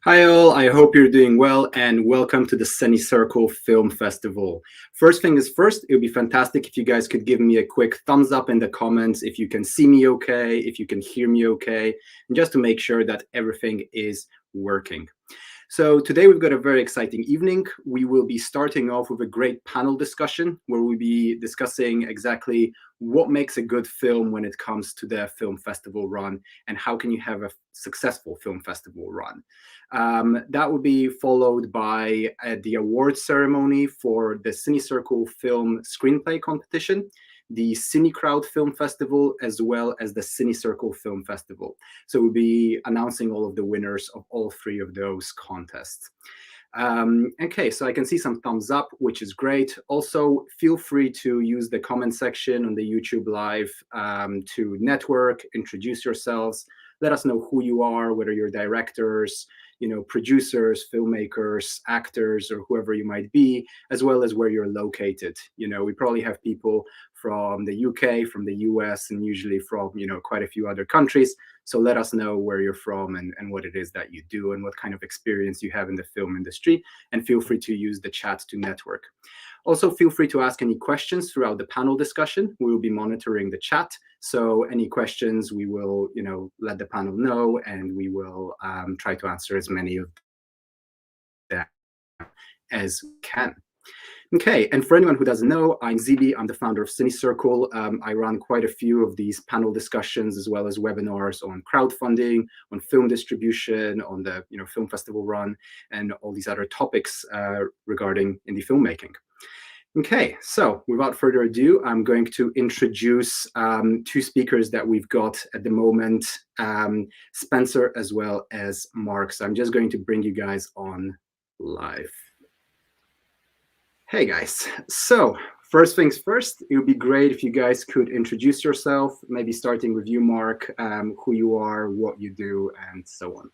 Hi all, I hope you're doing well and welcome to the Semicircle Film Festival. First thing is first, it would be fantastic if you guys could give me a quick thumbs up in the comments if you can see me okay, if you can hear me okay, and just to make sure that everything is working. So today we've got a very exciting evening. We will be starting off with a great panel discussion where we'll be discussing exactly what makes a good film when it comes to the film festival run and how can you have a successful film festival run. That will be followed by the award ceremony for the Cinecircle Film Screenplay Competition, the Cine Crowd Film Festival, as well as the Cinecircle Film Festival. So we'll be announcing all of the winners of all three of those contests. Okay, so I can see some thumbs up, which is great. Also, feel free to use the comment section on the YouTube Live to network, introduce yourselves, let us know who you are, whether you're directors, producers, filmmakers, actors, or whoever you might be, as well as where you're located. We probably have people from the UK, from the US, and usually from, quite a few other countries. So let us know where you're from and what it is that you do and what kind of experience you have in the film industry. And feel free to use the chat to network. Also, feel free to ask any questions throughout the panel discussion. We will be monitoring the chat. So any questions, we will, let the panel know, and we will try to answer as many of them as we can. Okay, and for anyone who doesn't know, I'm Zibi. I'm the founder of Cinecircle. I run quite a few of these panel discussions as well as webinars on crowdfunding, on film distribution, on the film festival run, and all these other topics regarding indie filmmaking. Okay, so without further ado, I'm going to introduce two speakers that we've got at the moment, Spencer as well as Mark. So I'm just going to bring you guys on live. Hey guys, so first things first, it would be great if you guys could introduce yourself, maybe starting with you, Mark, who you are, what you do, and so on.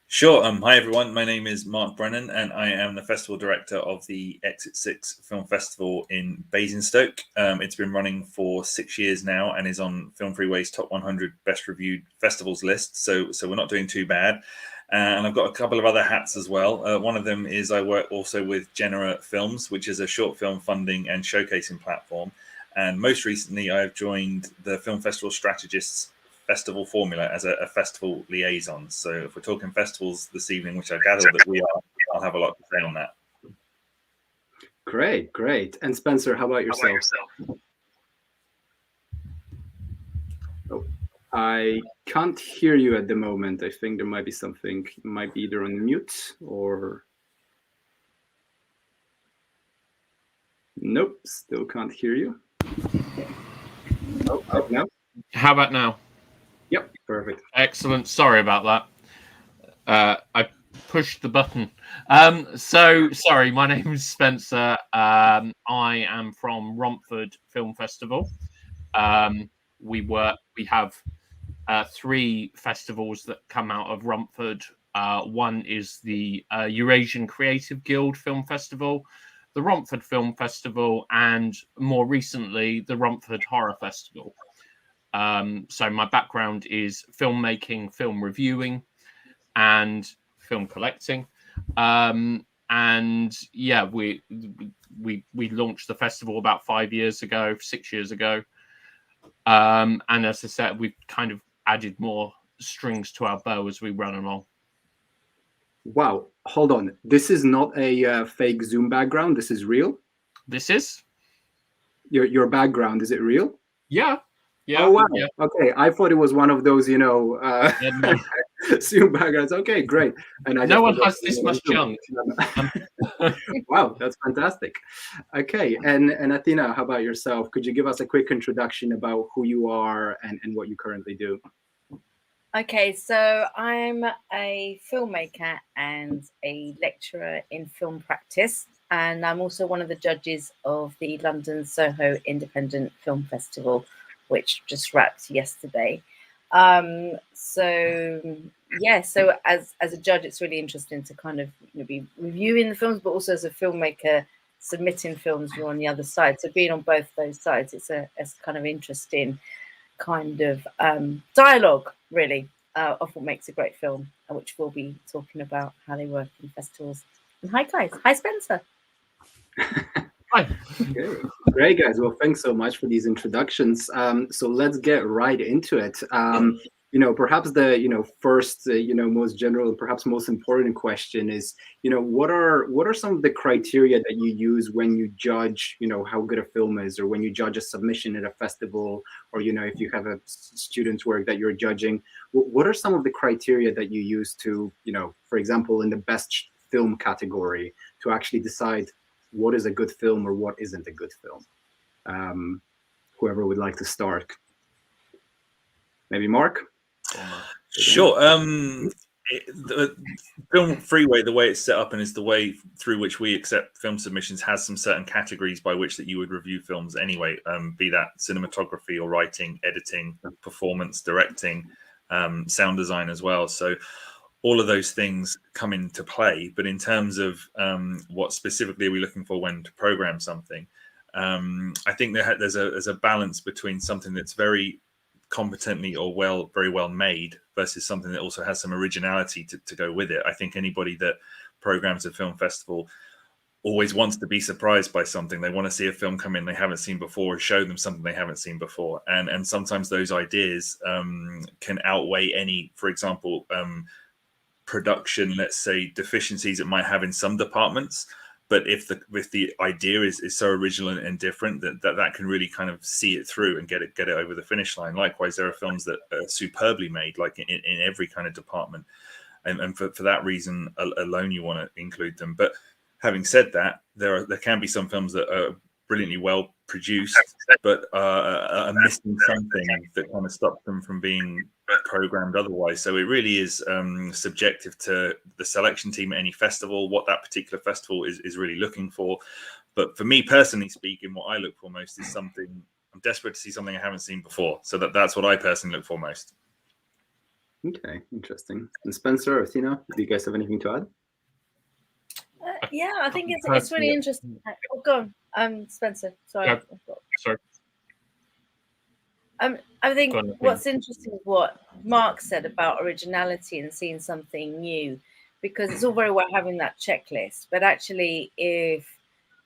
Sure. Hi, everyone. My name is Mark Brennan, and I am the festival director of the Exit 6 Film Festival in Basingstoke. It's been running for 6 years now and is on Film Freeway's top 100 best reviewed festivals list. So we're not doing too bad. And I've got a couple of other hats as well. One of them is I work also with Genera Films, which is a short film funding and showcasing platform. And most recently, I've joined the Film Festival Strategists Festival Formula as a festival liaison. So if we're talking festivals this evening, which I gather that we are, I'll have a lot to say on that. Great. And Spencer, how about yourself? Oh, I can't hear you at the moment. I think there might be something, you might be either on mute or... Nope, still can't hear you. Oh, no. How about now? Yep, perfect. Excellent. Sorry about that. I pushed the button. So sorry, my name is Spencer. I am from Romford Film Festival. We have 3 festivals that come out of Romford. One is the Eurasian Creative Guild Film Festival, the Romford Film Festival, and more recently, the Romford Horror Festival. So my background is filmmaking, film reviewing, and film collecting. And yeah, we launched the festival about 6 years ago. And as I said, we've kind of added more strings to our bow as we run along. Wow, hold on. This is not a fake Zoom background. This is real? This is? Your background, is it real? Yeah. Oh, wow. Yeah. Okay, I thought it was one of those, Zoom backgrounds. Okay, great. And no one has this much junk. Wow, that's fantastic. Okay, and Athena, how about yourself? Could you give us a quick introduction about who you are and what you currently do? Okay, so I'm a filmmaker and a lecturer in film practice, and I'm also one of the judges of the London Soho Independent Film Festival, which just wrapped yesterday. So as a judge, it's really interesting to kind of be reviewing the films, but also as a filmmaker submitting films, you're on the other side. So being on both those sides, it's kind of interesting kind of dialogue, really. of what makes a great film, which we'll be talking about how they work in festivals. And hi, guys. Hi, Spencer. Hi. Okay. Great, guys. Well, thanks so much for these introductions. So let's get right into it. Perhaps the first most general and perhaps most important question is what are some of the criteria that you use when you judge how good a film is, or when you judge a submission at a festival, or if you have a student's work that you're judging, what are some of the criteria that you use to for example in the best film category to actually decide what is a good film or what isn't a good film? Whoever would like to start. Maybe Mark? Sure. The Film Freeway, the way it's set up and is the way through which we accept film submissions, has some certain categories by which that you would review films anyway, be that cinematography or writing, editing, performance, directing, sound design as well. So all of those things come into play. But in terms of what specifically are we looking for when to program something, I think there's a balance between something that's very competently or very well made versus something that also has some originality to go with it. I think anybody that programs a film festival always wants to be surprised by something. They want to see a film come in they haven't seen before, or show them something they haven't seen before. And sometimes those ideas can outweigh any, for example, production, let's say, deficiencies it might have in some departments. But if the idea is so original and different that can really kind of see it through and get it over the finish line. Likewise, there are films that are superbly made, like in every kind of department, and for that reason alone, you want to include them. But having said that, there can be some films that are brilliantly well produced, but are missing something that kind of stops them from being programmed otherwise. So it really is subjective to the selection team at any festival, what that particular festival is really looking for. But for me personally speaking, what I look for most is something, I'm desperate to see something I haven't seen before. So that's what I personally look for most. Okay, interesting. And Spencer or Tina, do you guys have anything to add? Yeah, I think it's really interesting. Oh, go on, Spencer. Sorry. Yeah. Sorry. I think what's interesting is what Mark said about originality and seeing something new, because it's all very well having that checklist, but actually if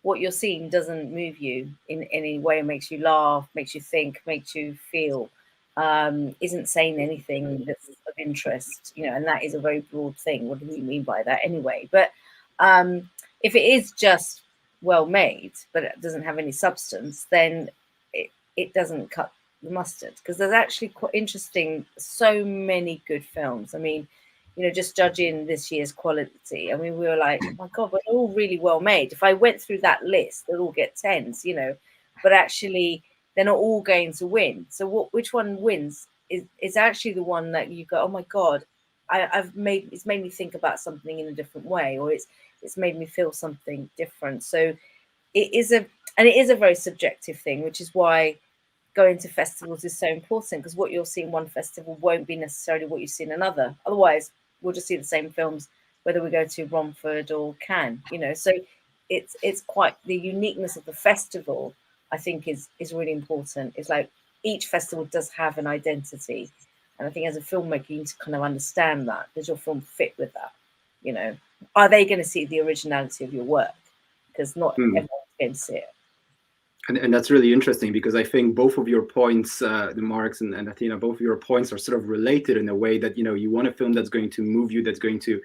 what you're seeing doesn't move you in any way, makes you laugh, makes you think, makes you feel, isn't saying anything that's of interest, and that is a very broad thing. What do we mean by that anyway? But if it is just well made, but it doesn't have any substance, then it doesn't cut the mustard, because there's actually quite interesting, so many good films. I mean, just judging this year's quality, I mean, we were like, oh my God, they're all really well made. If I went through that list, they'd all get 10s, but actually they're not all going to win. So which one wins is actually the one that you go, oh my God, it's made me think about something in a different way, or it's made me feel something different. So it is a very subjective thing, which is why going to festivals is so important, because what you'll see in one festival won't be necessarily what you see in another. Otherwise, we'll just see the same films whether we go to Romford or Cannes. So it's quite the uniqueness of the festival. I think is really important. It's like each festival does have an identity, and I think as a filmmaker, you need to kind of understand that. Does your film fit with that? Are they going to see the originality of your work? Because not everyone's going to see it. And that's really interesting, because I think both of your points, the Marks and Athena, both of your points are sort of related in a way that, you want a film that's going to move you, that's going to,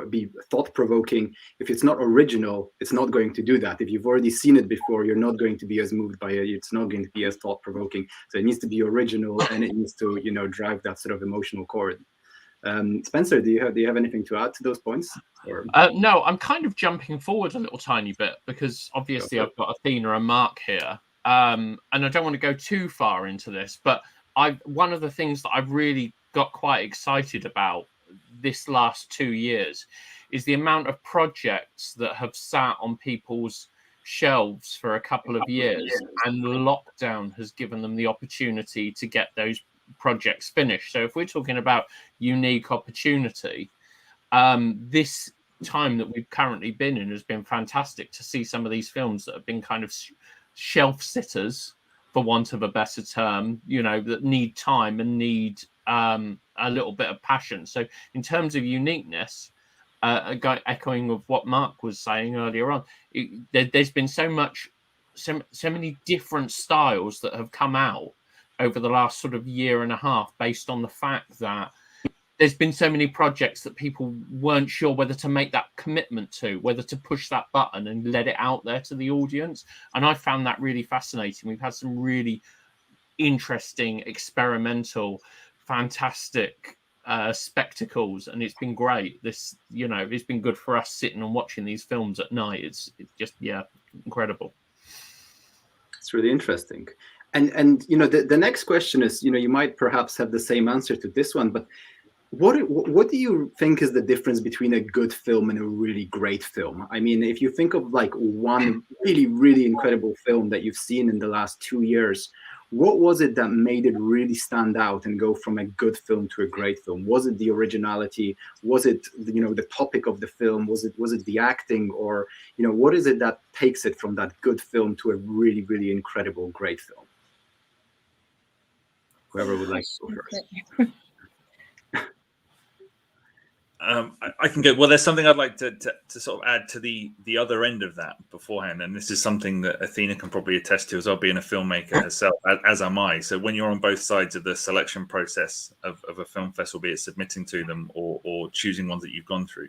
be thought-provoking. If it's not original, it's not going to do that. If you've already seen it before, you're not going to be as moved by it. It's not going to be as thought-provoking. So it needs to be original, and it needs to, drive that sort of emotional chord. Spencer, do you have anything to add to those points? No, I'm kind of jumping forward a little tiny bit, because obviously I've got Athena and Mark here, and I don't want to go too far into this, but one of the things that I've really got quite excited about this last 2 years is the amount of projects that have sat on people's shelves for a couple of years, and lockdown has given them the opportunity to get those projects finished. So if we're talking about unique opportunity, this time that we've currently been in has been fantastic to see some of these films that have been kind of shelf sitters, for want of a better term, that need time and need a little bit of passion. So in terms of uniqueness, echoing of what Mark was saying earlier on, there's been so many different styles that have come out over the last sort of year and a half, based on the fact that there's been so many projects that people weren't sure whether to make that commitment to, whether to push that button and let it out there to the audience. And I found that really fascinating. We've had some really interesting, experimental, fantastic spectacles, and it's been great. This, it's been good for us sitting and watching these films at night. It's just, incredible. It's really interesting. And the next question is, you might perhaps have the same answer to this one, but what do you think is the difference between a good film and a really great film? I mean, if you think of like one really, really incredible film that you've seen in the last 2 years, what was it that made it really stand out and go from a good film to a great film? Was it the originality? Was it the topic of the film? Was it the acting? Or what is it that takes it from that good film to a really, really incredible great film? Whoever would like to go first. I can go. Well, there's something I'd like to sort of add to the other end of that beforehand, and this is something that Athena can probably attest to as well, being a filmmaker herself, as am I. So when you're on both sides of the selection process of a film festival, be it submitting to them or choosing ones that you've gone through,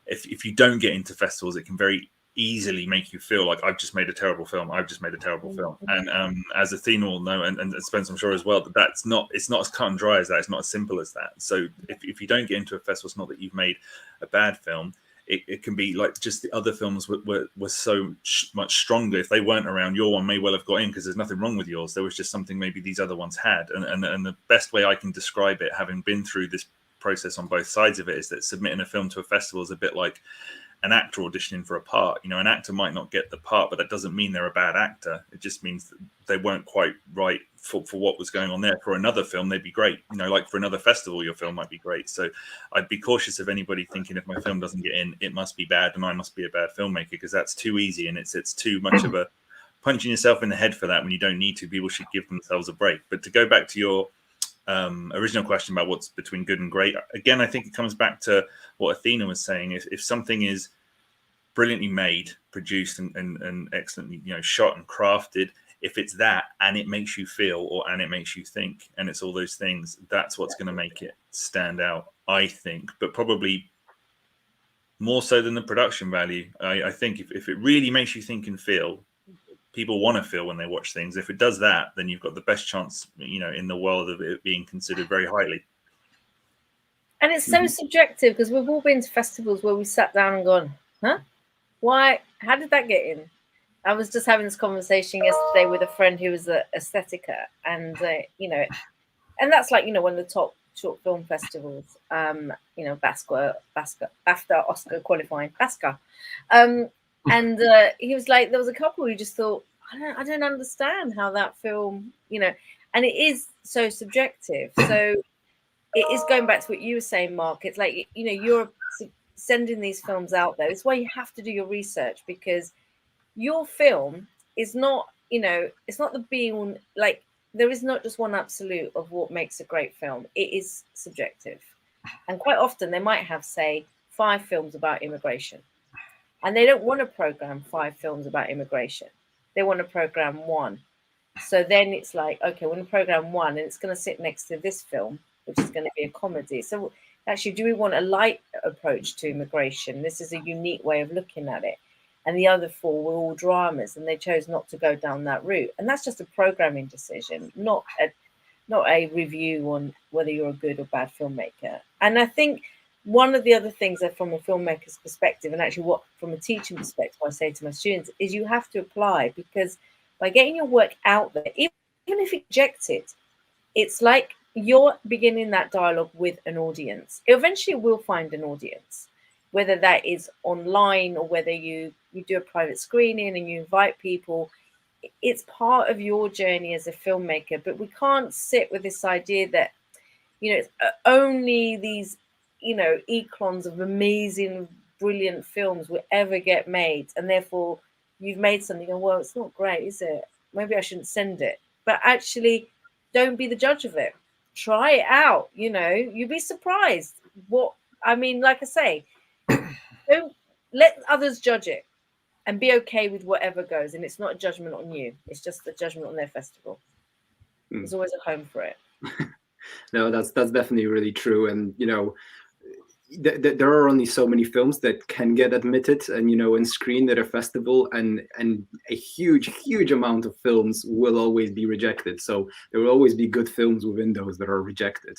if you don't get into festivals, it can very easily make you feel like I've just made a terrible film. And as Athena will know, and Spence, I'm sure as well, it's not as cut and dry as that. It's not as simple as that. So if you don't get into a festival, it's not that you've made a bad film. It can be like just the other films were so much stronger. If they weren't around, your one may well have got in because there's nothing wrong with yours. There was just something maybe these other ones had. And the best way I can describe it, having been through this process on both sides of it, is that submitting a film to a festival is a bit like an actor auditioning for a part. An actor might not get the part, but that doesn't mean they're a bad actor. It just means that they weren't quite right for what was going on there. For another film, they'd be great. Like for another festival, your film might be great. So I'd be cautious of anybody thinking if my film doesn't get in, it must be bad and I must be a bad filmmaker, because that's too easy and it's too much of a punching yourself in the head for that when you don't need to. People should give themselves a break. But to go back to your original question about what's between good and great, again, I think it comes back to what Athena was saying. If something is brilliantly made, produced, and excellently shot and crafted, if it's that and it makes you feel and it makes you think, and it's all those things, that's what's going to make it stand out, I think. But probably more so than the production value. I think if it really makes you think and feel, people want to feel when they watch things. If it does that, then you've got the best chance in the world of it being considered very highly. And it's so subjective, because we've all been to festivals where we sat down and gone, huh? Why? How did that get in? I was just having this conversation yesterday with a friend who was an aesthetica, and and that's like one of the top short film festivals. BAFTA, Oscar qualifying, BAFTA. And he was like, there was a couple who just thought, I don't understand how that film, and it is so subjective. So it is going back to what you were saying, Mark. It's like you're sending these films out there. It's why you have to do your research, because your film is not, it's not the being, like, there is not just one absolute of what makes a great film. It is subjective. And quite often they might have, say, 5 films about immigration, and they don't want to program 5 films about immigration. They want to program 1. So then it's like, okay, we're going to program 1 and it's going to sit next to this film, which is going to be a comedy. So actually, do we want a light approach to immigration? This is a unique way of looking at it. And the other 4 were all dramas, and they chose not to go down that route. And that's just a programming decision, not a review on whether you're a good or bad filmmaker. And I think one of the other things that from a filmmaker's perspective, and actually what from a teaching perspective I say to my students, is you have to apply, because by getting your work out there, even if it's rejected, it's like you're beginning that dialogue with an audience. It eventually will find an audience, whether that is online or whether you do a private screening and you invite people. It's part of your journey as a filmmaker. But we can't sit with this idea that, it's only these, echelons of amazing, brilliant films will ever get made. And therefore you've made something and, well, it's not great, is it? Maybe I shouldn't send it. But actually, don't be the judge of it. try it out. You'd be surprised. Like I say, don't let others judge it, and be okay with whatever goes. And it's not a judgment on you; it's just a judgment on their festival. There's always a home for it. No, that's definitely really true. And there are only so many films that can get admitted and screened at a festival, and a huge amount of films will always be rejected. So there will always be good films within those that are rejected.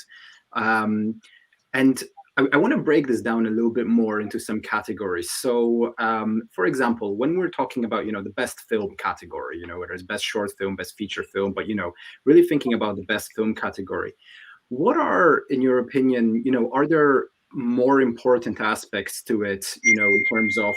And I want to break this down a little bit more into some categories. So for example, when we're talking about the best film category, whether it's best short film, best feature film, but really thinking about the best film category, what are, in your opinion, are there more important aspects to it, in terms of,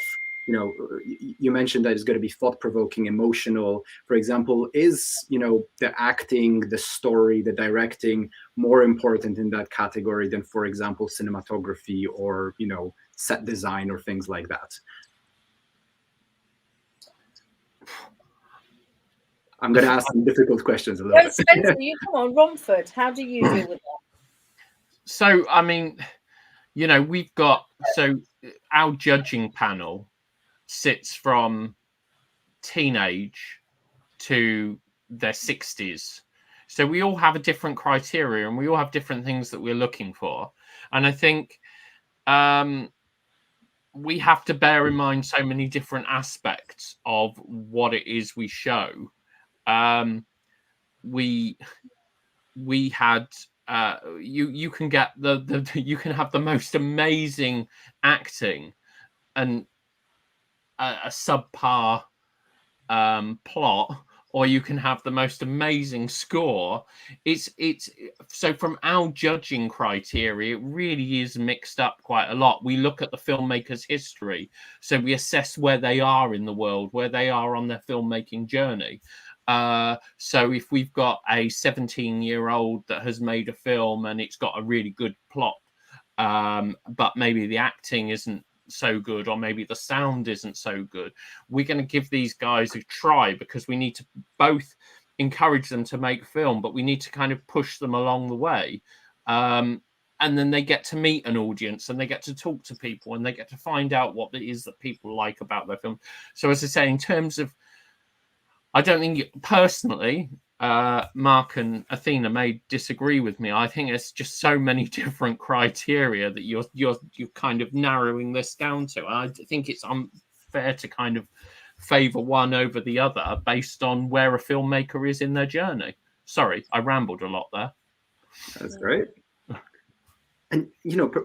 you mentioned that it's going to be thought-provoking, emotional. For example, is, the acting, the story, the directing more important in that category than, for example, cinematography or, set design or things like that? I'm going to ask some difficult questions a little bit. Spencer, you come on, Romford. How do you deal with that? So, I mean, we've got, our judging panel sits from teenage to their 60s. So we all have a different criteria and we all have different things that we're looking for. And I think we have to bear in mind so many different aspects of what it is we show. We had you can get you can have the most amazing acting and a subpar plot, or you can have the most amazing score. It's so from our judging criteria, it really is mixed up quite a lot. We look at the filmmaker's history, so we assess where they are in the world, where they are on their filmmaking journey. So if we've got a 17-year-old that has made a film and it's got a really good plot, but maybe the acting isn't so good, or maybe the sound isn't so good, we're going to give these guys a try, because we need to both encourage them to make film, but we need to kind of push them along the way. And then they get to meet an audience and they get to talk to people and they get to find out what it is that people like about their film. So as I say, in terms of, I don't think personally, Mark and Athena may disagree with me. I think it's just so many different criteria that you're kind of narrowing this down to. I think it's unfair to kind of favor one over the other based on where a filmmaker is in their journey. Sorry, I rambled a lot there. That's great. And,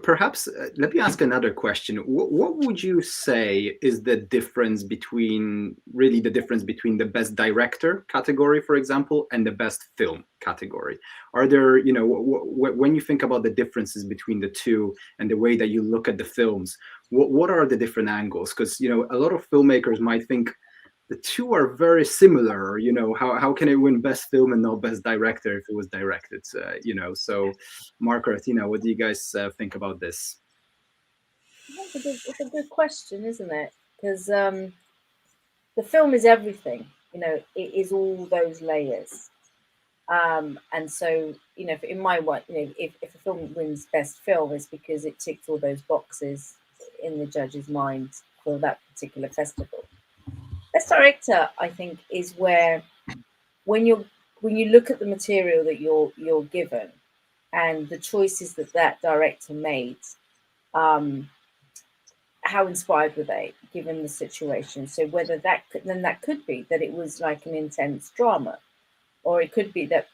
perhaps let me ask another question. What would you say is the difference between the best director category, for example, and the best film category? Are there, when you think about the differences between the two and the way that you look at the films, what are the different angles? Because, a lot of filmmakers might think the two are very similar. How can it win best film and not best director if it was directed? So Mark or Athena, what do you guys think about this? It's a good question, isn't it? Because the film is everything. It is all those layers. And so, in my one, if a film wins best film, it's because it ticks all those boxes in the judge's mind for that particular festival. Best director, I think, is where when you look at the material that you're given and the choices that director made, how inspired were they given the situation? So whether that could be that it was like an intense drama, or it could be that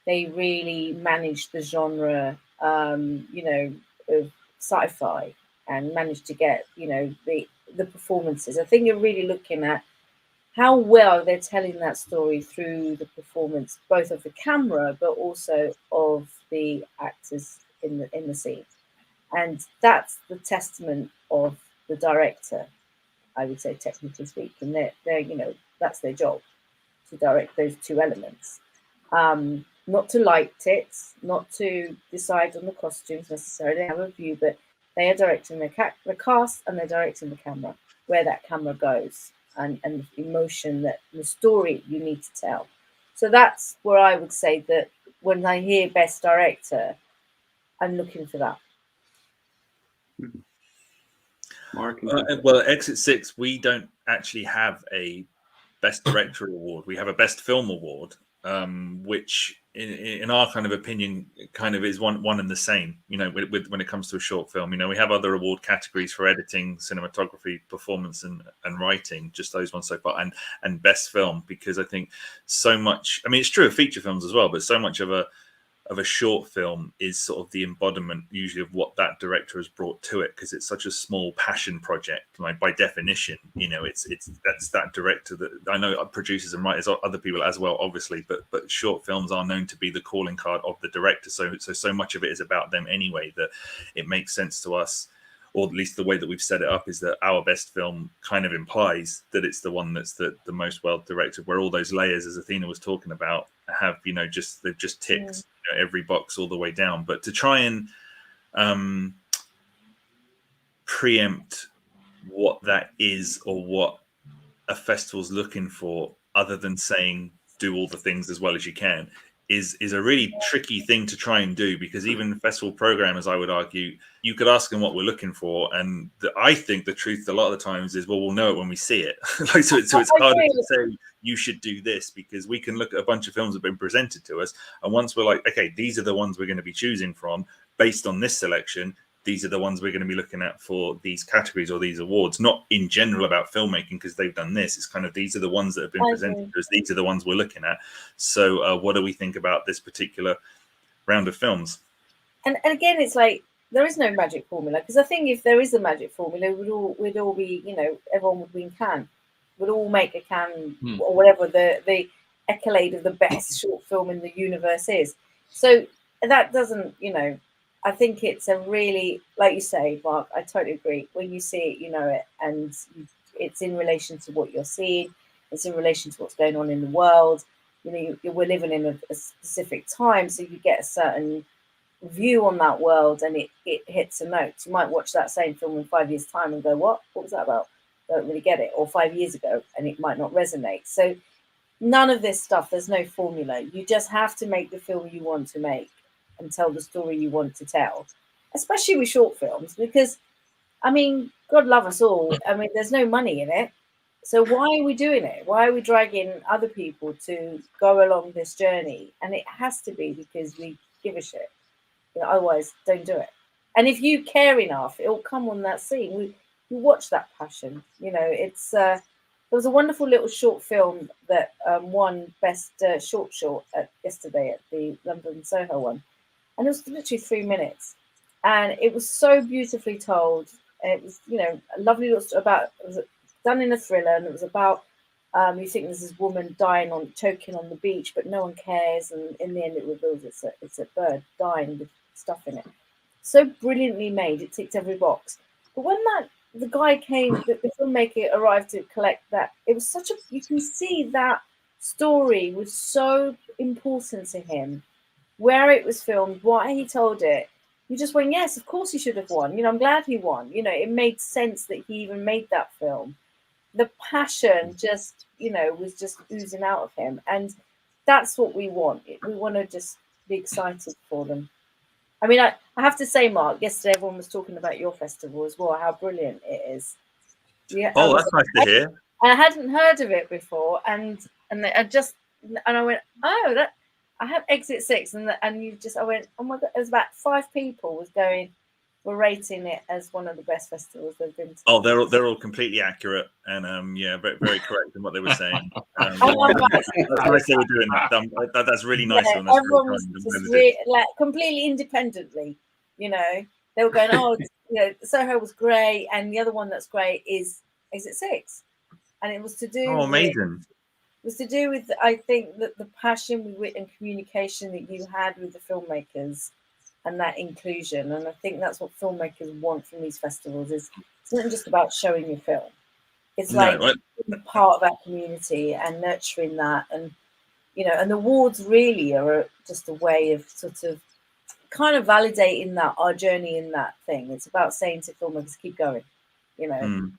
they really managed the genre of sci-fi and managed to get the performances. I think you're really looking at how well they're telling that story through the performance, both of the camera but also of the actors in the scene. And that's the testament of the director, I would say, technically speaking. They're that's their job, to direct those two elements. Not to light it, not to decide on the costumes necessarily, have a view, but they are directing the cast and they're directing the camera, where that camera goes, and the emotion, that the story you need to tell. So that's where I would say that when I hear best director, I'm looking for that. Mark? Well, at Exit 6, we don't actually have a Best Director award. We have a Best Film award, which, in our kind of opinion, kind of is one and the same. You know, with when it comes to a short film, you know, we have other award categories for editing, cinematography, performance, and writing. Just those ones so far, and Best Film, because I think so much. I mean, it's true of feature films as well, but so much of a short film is sort of the embodiment usually of what that director has brought to it, because it's such a small passion project. Like, by definition, you know, it's that's that director that I know producers and writers, other people as well, obviously, but short films are known to be the calling card of the director. So much of it is about them anyway, that it makes sense to us, or at least the way that we've set it up, is that our best film kind of implies that it's the one that's the most well directed, where all those layers, as Athena was talking about, have, you know, they've just ticked every box all the way down. But to try and preempt what that is, or what a festival's looking for, other than saying do all the things as well as you can, is a really tricky thing to try and do, because even festival programmers, I would argue, you could ask them what we're looking for, and I think the truth a lot of the times is, well, we'll know it when we see it. Like, so it's harder to say you should do this, because we can look at a bunch of films that have been presented to us, and once we're like, okay, these are the ones we're going to be choosing from based on this selection, these are the ones we're going to be looking at for these categories or these awards, not in general about filmmaking because they've done this. It's kind of, these are the ones that have been presented to us. These are the ones we're looking at. So what do we think about this particular round of films? And again, it's like, there is no magic formula, because I think if there is a magic formula, we'd all be, you know, everyone would win Cannes. We'd all make a Cannes or whatever the accolade of the best short film in the universe is. So that doesn't, you know, I think it's a really, like you say, Mark, I totally agree. When you see it, you know it, and it's in relation to what you're seeing. It's in relation to what's going on in the world. You know, we're living in a specific time, so you get a certain view on that world, and it hits a note. You might watch that same film in 5 years' time and go, what was that about? Don't really get it. Or 5 years ago, and it might not resonate. So none of this stuff, there's no formula. You just have to make the film you want to make and tell the story you want to tell, especially with short films, because, I mean, God love us all. I mean, there's no money in it. So why are we doing it? Why are we dragging other people to go along this journey? And it has to be because we give a shit. You know, otherwise, don't do it. And if you care enough, it'll come on that scene. We watch that passion. You know, it's there was a wonderful little short film that won best short yesterday at the London Soho one. And it was literally 3 minutes, and it was so beautifully told. It was, you know, a lovely little story about. It was done in a thriller, and it was about you think there's this woman choking on the beach, but no one cares, and in the end, it reveals it's a bird dying with stuff in it. So brilliantly made, it ticked every box. But when the guy came, the filmmaker arrived to collect that, it was such a, you can see that story was so important to him. Where it was filmed, why he told it, you just went, yes, of course he should have won. You know, I'm glad he won. You know, it made sense that he even made that film. The passion just, you know, was just oozing out of him. And that's what we want. We want to just be excited for them. I mean, I have to say, Mark, yesterday everyone was talking about your festival as well, how brilliant it is. Yeah, oh, that's nice to hear. I hadn't heard of it before. And I went, oh, that. I have Exit 6, and you just, I went, oh my God, there's about 5 people were rating it as one of the best festivals they've been to. Oh, they're all completely accurate, and yeah, very, very correct in what they were saying. That's nice they were doing that. That's really nice. Yeah, everyone was just like completely independently, you know. They were going, oh, you know, Soho was great, and the other one that's great is Exit 6, and it was to do. Oh, amazing. Was to do with, I think, that the passion and communication that you had with the filmmakers and that inclusion. And I think that's what filmmakers want from these festivals. It's not just about showing your film. It's like being part of that community and nurturing that. And, you know, and the awards really are just a way of sort of kind of validating that, our journey in that thing. It's about saying to filmmakers, keep going, you know.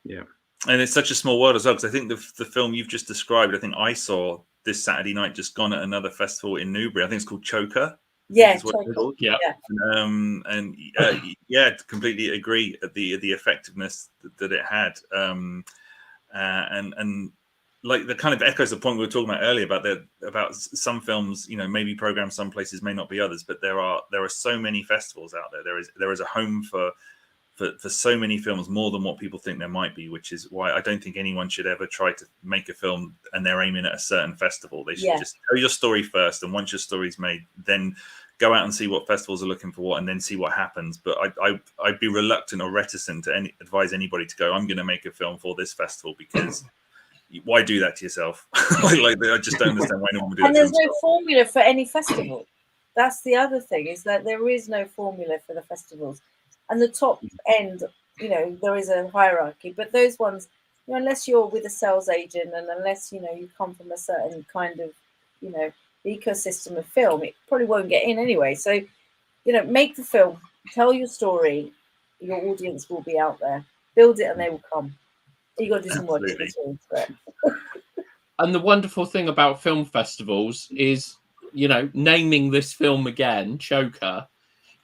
Yeah. And it's such a small world as well, because I think the film you've just described, I think I saw this Saturday night just gone at another festival in Newbury. I think it's called Choker. Yeah, Is what it's called. Yeah. And completely agree at the effectiveness that it had. And like the kind of echoes the point we were talking about earlier about some films, maybe programmed some places, may not be others, but there are so many festivals out there. There is a home for so many films, more than what people think there might be, which is why I don't think anyone should ever try to make a film and they're aiming at a certain festival. They should just tell your story first, and once your story's made, then go out and see what festivals are looking for what, and then see what happens. But I'd be reluctant or reticent to advise anybody to go, I'm going to make a film for this festival, because why do that to yourself? like I just don't understand why anyone would do that. And there's no formula for any festival. That's the other thing, is that there is no formula for the festivals. And the top end, there is a hierarchy, but those ones, unless you're with a sales agent and unless, you come from a certain kind of, ecosystem of film, it probably won't get in anyway. So, make the film, tell your story, your audience will be out there, build it and they will come. You got to do some work in between. And the wonderful thing about film festivals is, naming this film again, Choker,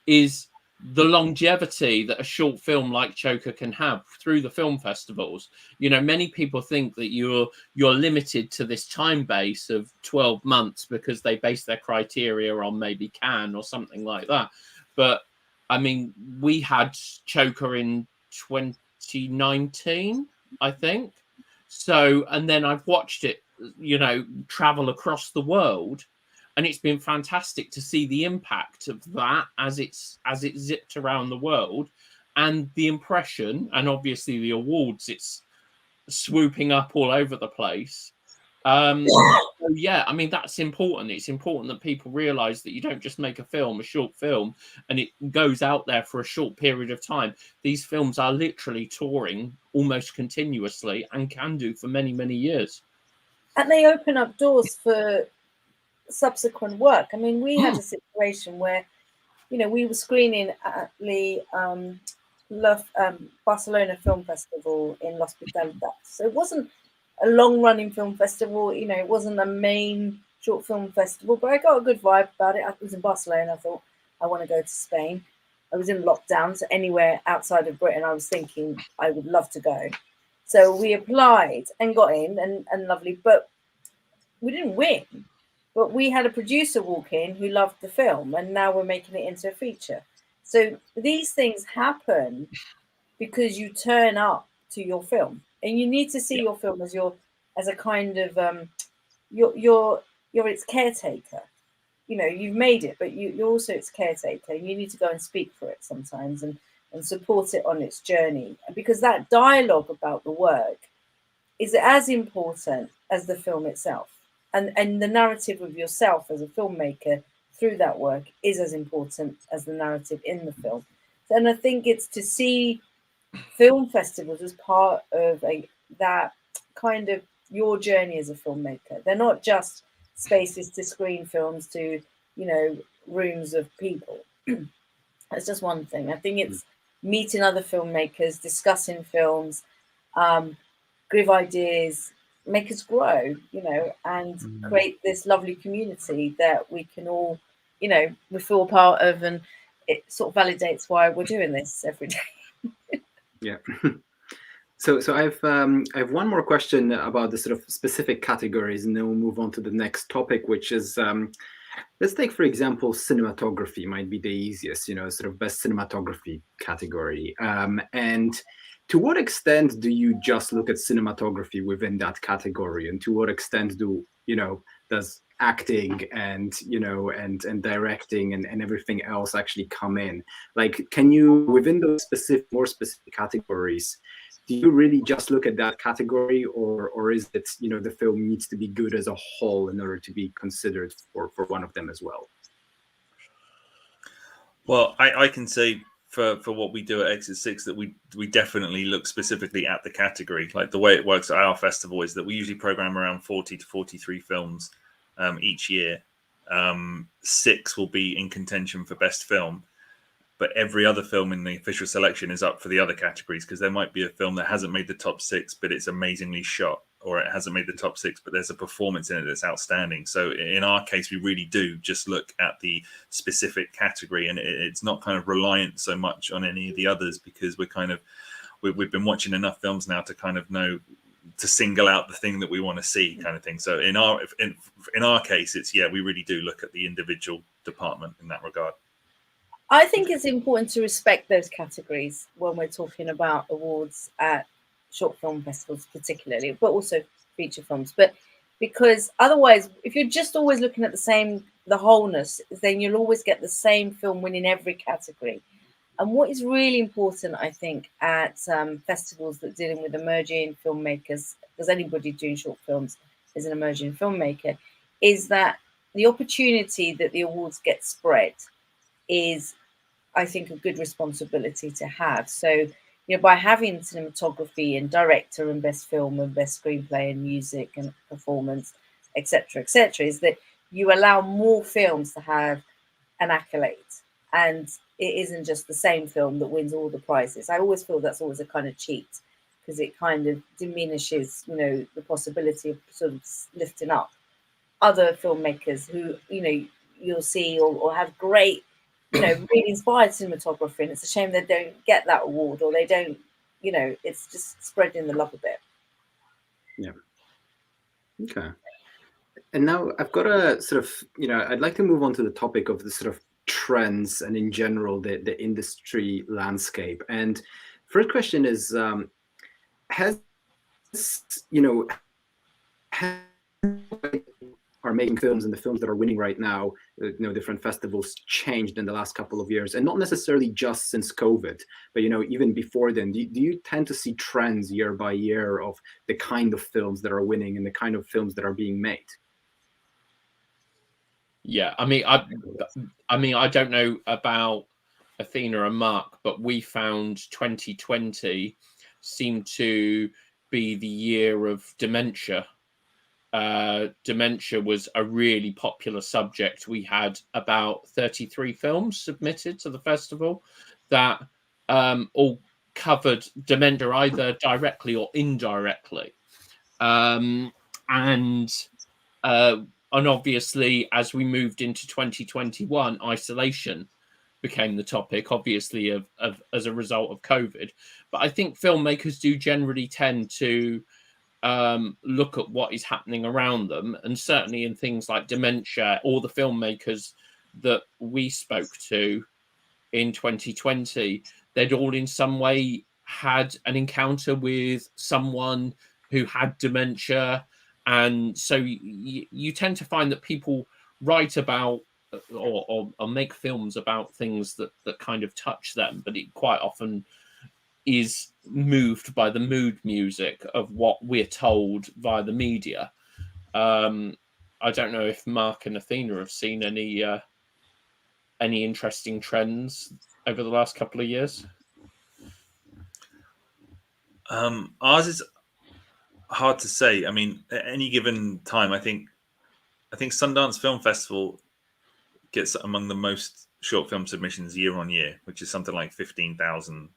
is the longevity that a short film like Choker can have through the film festivals. Many people think that you're limited to this time base of 12 months because they base their criteria on maybe Cannes or something like that. But I mean, we had Choker in 2019, I think. So, and then I've watched it, travel across the world. And it's been fantastic to see the impact of that as it zipped around the world, and the impression, and obviously the awards, it's swooping up all over the place. Yeah, I mean, that's important. It's important that people realize that you don't just make a short film, and it goes out there for a short period of time. These films are literally touring almost continuously and can do for many, many years. And they open up doors for subsequent work. I mean, we had a situation where, we were screening at the Barcelona Film Festival in L'Hospitalet. So it wasn't a long-running film festival. It wasn't a main short film festival, but I got a good vibe about it. I was in Barcelona. I thought, I want to go to Spain. I was in lockdown, so anywhere outside of Britain, I was thinking I would love to go. So we applied and got in, and lovely, but we didn't win. But we had a producer walk in who loved the film, and now we're making it into a feature. So these things happen because you turn up to your film, and you need to see your film as a kind of you're its caretaker. You've made it, but you're also its caretaker. You need to go and speak for it sometimes and support it on its journey, because that dialogue about the work is as important as the film itself. And the narrative of yourself as a filmmaker through that work is as important as the narrative in the film. And I think it's to see film festivals as part of that kind of your journey as a filmmaker. They're not just spaces to screen films to, rooms of people. That's just one thing. I think it's meeting other filmmakers, discussing films, give ideas, make us grow, and create this lovely community that we can all, we feel part of, and it sort of validates why we're doing this every day. Yeah. So I have one more question about the sort of specific categories, and then we'll move on to the next topic, which is let's take, for example, cinematography might be the easiest, sort of best cinematography category. And to what extent do you just look at cinematography within that category, and to what extent does acting and and directing and everything else actually come in? Like, can you, within those more specific categories, do you really just look at that category, or is it the film needs to be good as a whole in order to be considered for one of them as well? Well, I can say for what we do at Exit 6 that we definitely look specifically at the category. Like, the way it works at our festival is that we usually program around 40 to 43 films each year. 6 will be in contention for best film, but every other film in the official selection is up for the other categories, because there might be a film that hasn't made the top 6, but it's amazingly shot. or it hasn't made the top 6, but there's a performance in it that's outstanding. So in our case, we really do just look at the specific category, and it's not kind of reliant so much on any of the others, because we've been watching enough films now to kind of know to single out the thing that we want to see, kind of thing. So in our case, it's we really do look at the individual department in that regard. I think it's important to respect those categories when we're talking about awards at short film festivals particularly, but also feature films. But because otherwise, if you're just always looking at the wholeness, then you'll always get the same film winning every category. And what is really important, I think, at festivals that are dealing with emerging filmmakers, because anybody doing short films is an emerging filmmaker, is that the opportunity that the awards get spread is, I think, a good responsibility to have. So, by having cinematography and director and best film and best screenplay and music and performance, etc., is that you allow more films to have an accolade, and it isn't just the same film that wins all the prizes. I always feel that's always a kind of cheat, because it kind of diminishes, the possibility of sort of lifting up other filmmakers who, you'll see or have great, really inspired cinematography, and it's a shame they don't get that award, or they don't, it's just spreading the love a bit. Yeah. Okay. And now I've got a sort of, I'd like to move on to the topic of the sort of trends and in general the industry landscape. And first question is, are making films and the films that are winning right now, different festivals changed in the last couple of years, and not necessarily just since COVID, but even before then, do you tend to see trends year by year of the kind of films that are winning and the kind of films that are being made? Yeah, I mean, I don't know about Athena and Mark, but we found 2020 seemed to be the year of dementia. Dementia was a really popular subject. We had about 33 films submitted to the festival that all covered dementia, either directly or indirectly. And obviously, as we moved into 2021, isolation became the topic, obviously, of as a result of COVID. But I think filmmakers do generally tend to look at what is happening around them, and certainly in things like dementia, all the filmmakers that we spoke to in 2020, they'd all in some way had an encounter with someone who had dementia. And so you tend to find that people write about or make films about things that kind of touch them, but it quite often is moved by the mood music of what we're told via the media. I don't know if Mark and Athena have seen any interesting trends over the last couple of years. Ours is hard to say. I mean, at any given time, I think Sundance Film Festival gets among the most short film submissions year on year, which is something like 15,000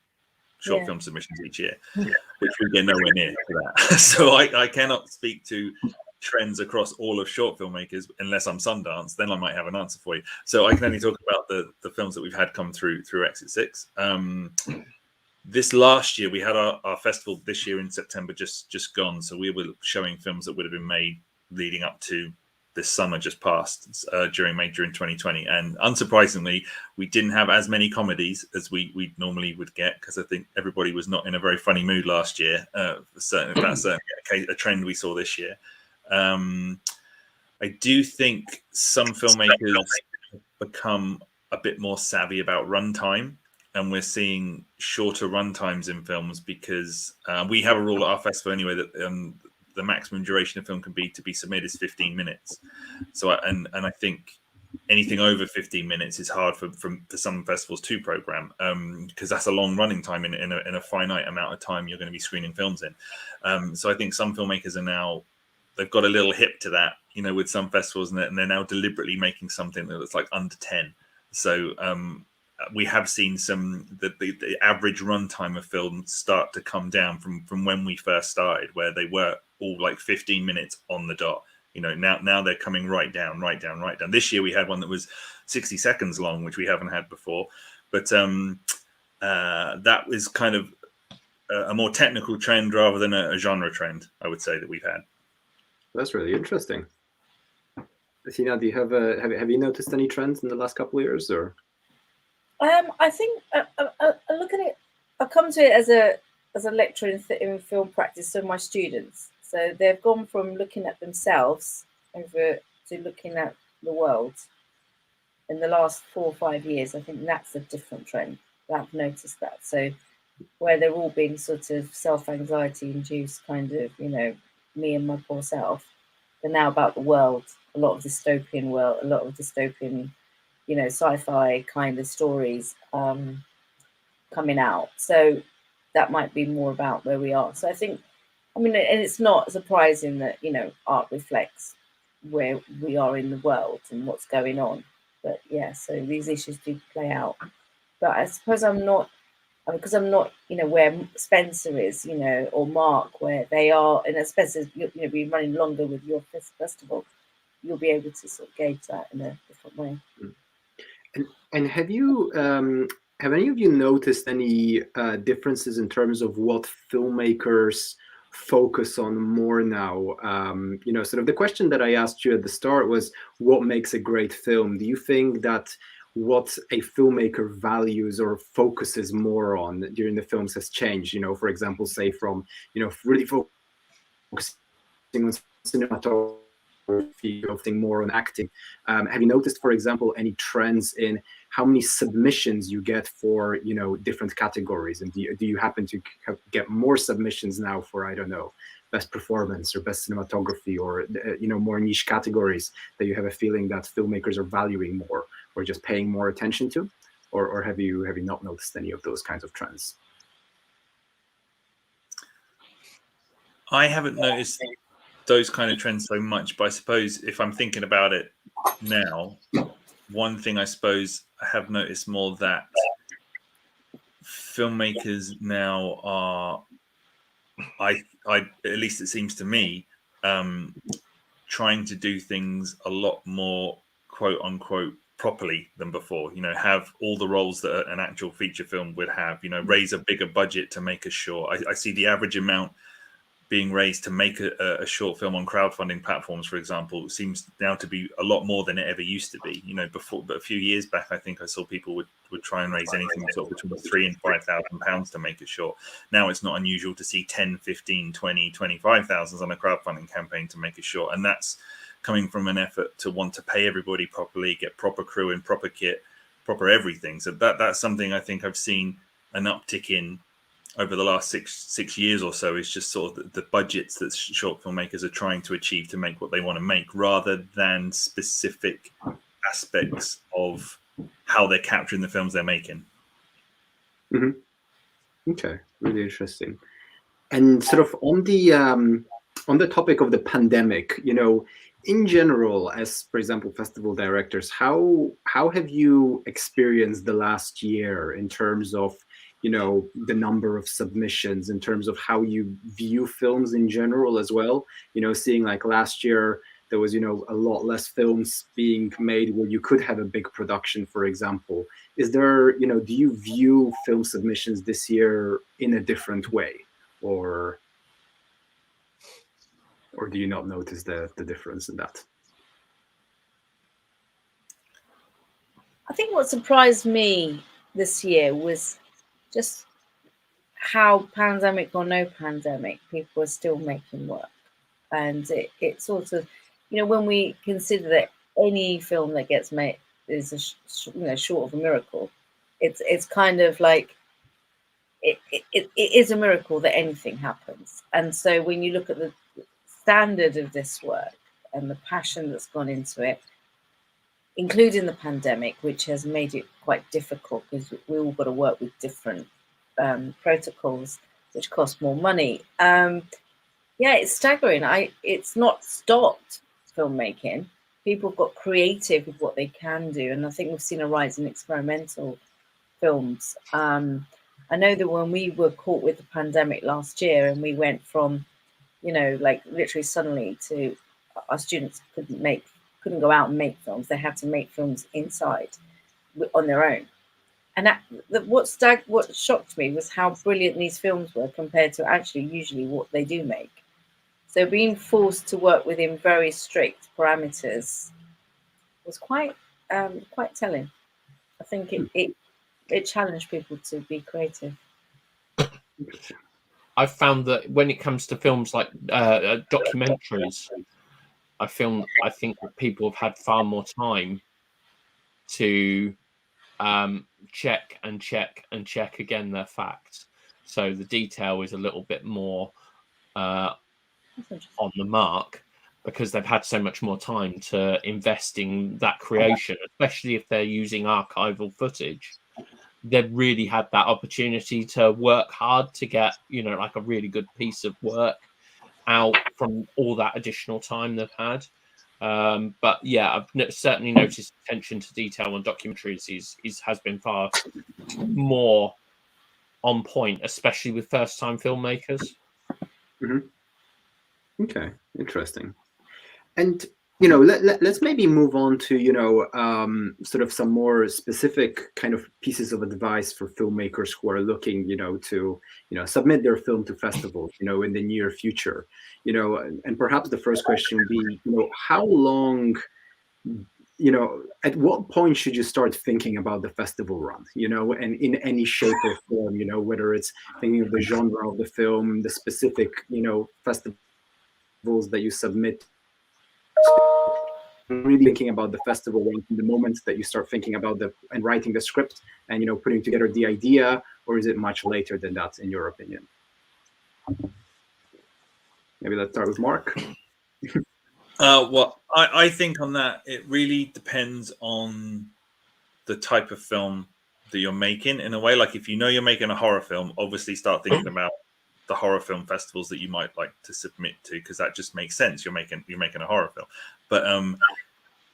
short film submissions each year, which we get nowhere near to that. So I cannot speak to trends across all of short filmmakers unless I'm Sundance. Then I might have an answer for you. So I can only talk about the films that we've had come through Exit 6. This last year, we had our festival this year in September just gone. So we were showing films that would have been made leading up to this summer just passed during 2020. And unsurprisingly, we didn't have as many comedies as we normally would get, because I think everybody was not in a very funny mood last year. Certainly, that's a trend we saw this year. I do think some filmmakers have become a bit more savvy about runtime, and we're seeing shorter runtimes in films, because we have a rule at our festival anyway that the maximum duration of film can be submitted is 15 minutes. So, and I think anything over 15 minutes is hard for some festivals to program, because that's a long running time in a finite amount of time you're going to be screening films in. So I think some filmmakers are now, they've got a little hip to that, with some festivals, and they're now deliberately making something that's like under 10. So we have seen the average runtime of films start to come down from when we first started, where they were all like 15 minutes on the dot. Now they're coming right down. This year we had one that was 60 seconds long, which we haven't had before. But that was kind of a more technical trend rather than a genre trend, I would say, that we've had. That's really interesting. Tina, do you have you noticed any trends in the last couple of years, or? I think I look at it. I come to it as a lecturer in film practice. So my students, so they've gone from looking at themselves over to looking at the world. In the last 4 or 5 years, I think that's a different trend. I've noticed that. So where they're all being sort of self-anxiety induced, kind of, me and my poor self. They're now about the world. A lot of dystopian world. A lot of dystopian, sci-fi kind of stories coming out. So that might be more about where we are. So I think, and it's not surprising that, art reflects where we are in the world and what's going on. But yeah, so these issues do play out. But I suppose I'm not, because I'm not, where Spencer is, or Mark, where they are, and Spencer's, be running longer with your festival, you'll be able to sort of gauge that in a different way. And have any of you noticed any differences in terms of what filmmakers focus on more now? Sort of the question that I asked you at the start was, what makes a great film? Do you think that what a filmmaker values or focuses more on during the films has changed? For example, say from, really focusing on cinematography, focusing more on acting. Have you noticed, for example, any trends in how many submissions you get for, different categories? And do you happen to get more submissions now for, I don't know, best performance or best cinematography, or, more niche categories that you have a feeling that filmmakers are valuing more or just paying more attention to? Or have you not noticed any of those kinds of trends? I haven't noticed those kind of trends so much, but I suppose if I'm thinking about it now, one thing I suppose I have noticed more that filmmakers now are, I at least it seems to me, trying to do things a lot more quote unquote properly than before. Have all the roles that an actual feature film would have. Raise a bigger budget to make a short. I see the average amount being raised to make a short film on crowdfunding platforms, for example, seems now to be a lot more than it ever used to be. Before, but a few years back, I think I saw people would try and raise anything sort of between £3,000 and £5,000 to make a short. Now it's not unusual to see 10, 15, 20, 25,000 on a crowdfunding campaign to make a short. And that's coming from an effort to want to pay everybody properly, get proper crew in, proper kit, proper everything. So that's something I think I've seen an uptick in over the last six years or so, is just sort of the budgets that short filmmakers are trying to achieve to make what they want to make, rather than specific aspects of how they're capturing the films they're making. Mm-hmm. Okay, really interesting. And sort of on the topic of the pandemic, in general, as, for example, festival directors, how have you experienced the last year in terms of, the number of submissions, in terms of how you view films in general as well? Seeing like last year, there was, a lot less films being made where you could have a big production, for example. Is there, do you view film submissions this year in a different way? Or do you not notice the difference in that? I think what surprised me this year was just how, pandemic or no pandemic, people are still making work. And it sort of, when we consider that any film that gets made is short of a miracle, it's kind of like it is a miracle that anything happens. And so when you look at the standard of this work and the passion that's gone into it, including the pandemic, which has made it quite difficult because we all got to work with different protocols, which cost more money. Yeah, it's staggering. It's not stopped filmmaking. People have got creative with what they can do, and I think we've seen a rise in experimental films. I know that when we were caught with the pandemic last year and we went from, like literally suddenly to our students couldn't go out and make films. They had to make films inside on their own. And what shocked me was how brilliant these films were compared to actually usually what they do make. So being forced to work within very strict parameters was quite telling. I think it challenged people to be creative. I've found that when it comes to films like documentaries, I think that people have had far more time to check again their facts. So the detail is a little bit more on the mark because they've had so much more time to invest in that creation, especially if they're using archival footage. They've really had that opportunity to work hard to get, like a really good piece of work out from all that additional time they've had. But yeah, I've certainly noticed attention to detail on documentaries has been far more on point, especially with first-time filmmakers. Mm-hmm. Okay, interesting. And let's maybe move on to sort of some more specific kind of pieces of advice for filmmakers who are looking to submit their film to festivals in the near future. And perhaps the first question would be how long, at what point should you start thinking about the festival run, and in any shape or form, whether it's thinking of the genre of the film, the specific festivals that you submit, really thinking about the festival run from the moment that you start thinking about and writing the script and putting together the idea, or is it much later than that in your opinion? Maybe let's start with Mark. Well, I think on that it really depends on the type of film that you're making. In a way, like if you're making a horror film, obviously start thinking about the horror film festivals that you might like to submit to, because that just makes sense. You're making a horror film. But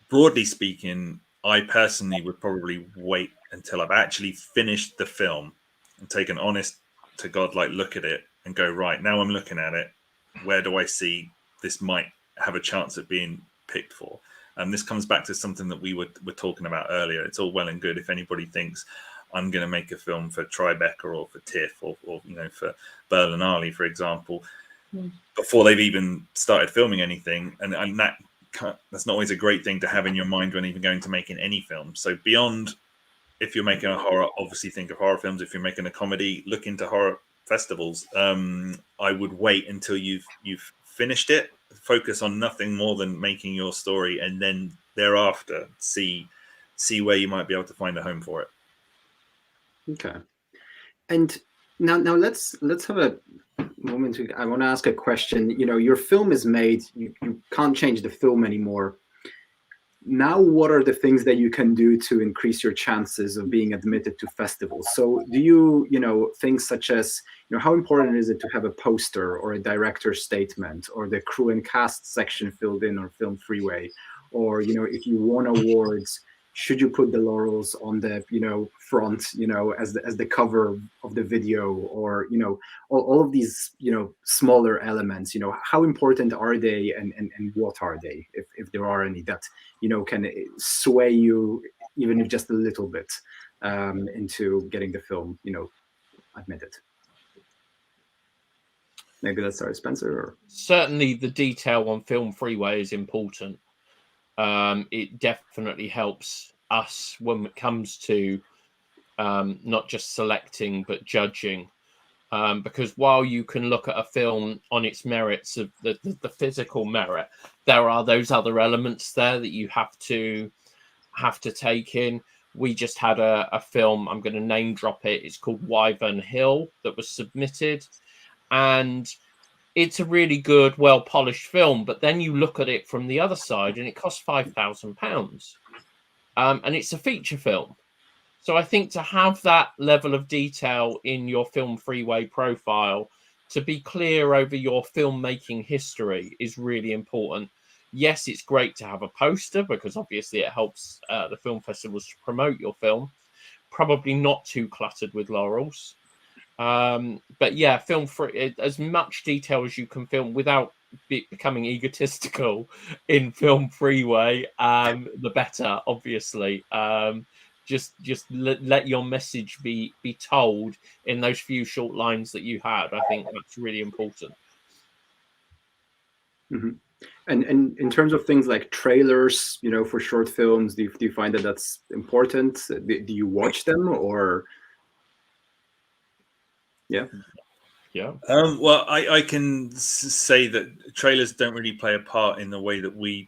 broadly speaking, I personally would probably wait until I've actually finished the film and take an honest to God look at it and go, right, now I'm looking at it, where do I see this might have a chance of being picked for? And this comes back to something that we were talking about earlier. It's all well and good if anybody thinks I'm going to make a film for Tribeca or for TIFF or for Berlinale, for example, before they've even started filming anything. And that's not always a great thing to have in your mind when even going to making any film. So beyond, if you're making a horror, obviously think of horror films. If you're making a comedy, look into horror festivals. I would wait until you've finished it, focus on nothing more than making your story, and then thereafter see where you might be able to find a home for it. Okay. And now let's have a moment. I want to ask a question. Your film is made. You can't change the film anymore. Now, what are the things that you can do to increase your chances of being admitted to festivals? So do you, things such as, how important is it to have a poster or a director's statement or the crew and cast section filled in on Film Freeway? Or, if you won awards, should you put the laurels on the, front, as the cover of the video, or, all of these, smaller elements, how important are they and what are they, if there are any that, can sway you, even if just a little bit, into getting the film, admitted? Maybe let's start with Spencer. Or... Certainly the detail on Film Freeway is important. It definitely helps us when it comes to not just selecting but judging, because while you can look at a film on its merits of the physical merit, there are those other elements there that you have to take in. We just had a film, I'm going to name drop it, it's called Wyvern Hill, that was submitted, and it's a really good, well-polished film, but then you look at it from the other side and it costs £5,000. And it's a feature film. So I think to have that level of detail in your Film Freeway profile, to be clear over your filmmaking history, is really important. Yes, it's great to have a poster because obviously it helps the film festivals to promote your film. probably not too cluttered with laurels. But yeah, film free, as much detail as you can film without becoming egotistical in film freeway, the better, obviously. Just let your message be told in those few short lines that you had. I think that's really important. Mm-hmm. And in terms of things like trailers, for short films, do you find that that's important? Do you watch them, or? Yeah. Well, I can say that trailers don't really play a part in the way that we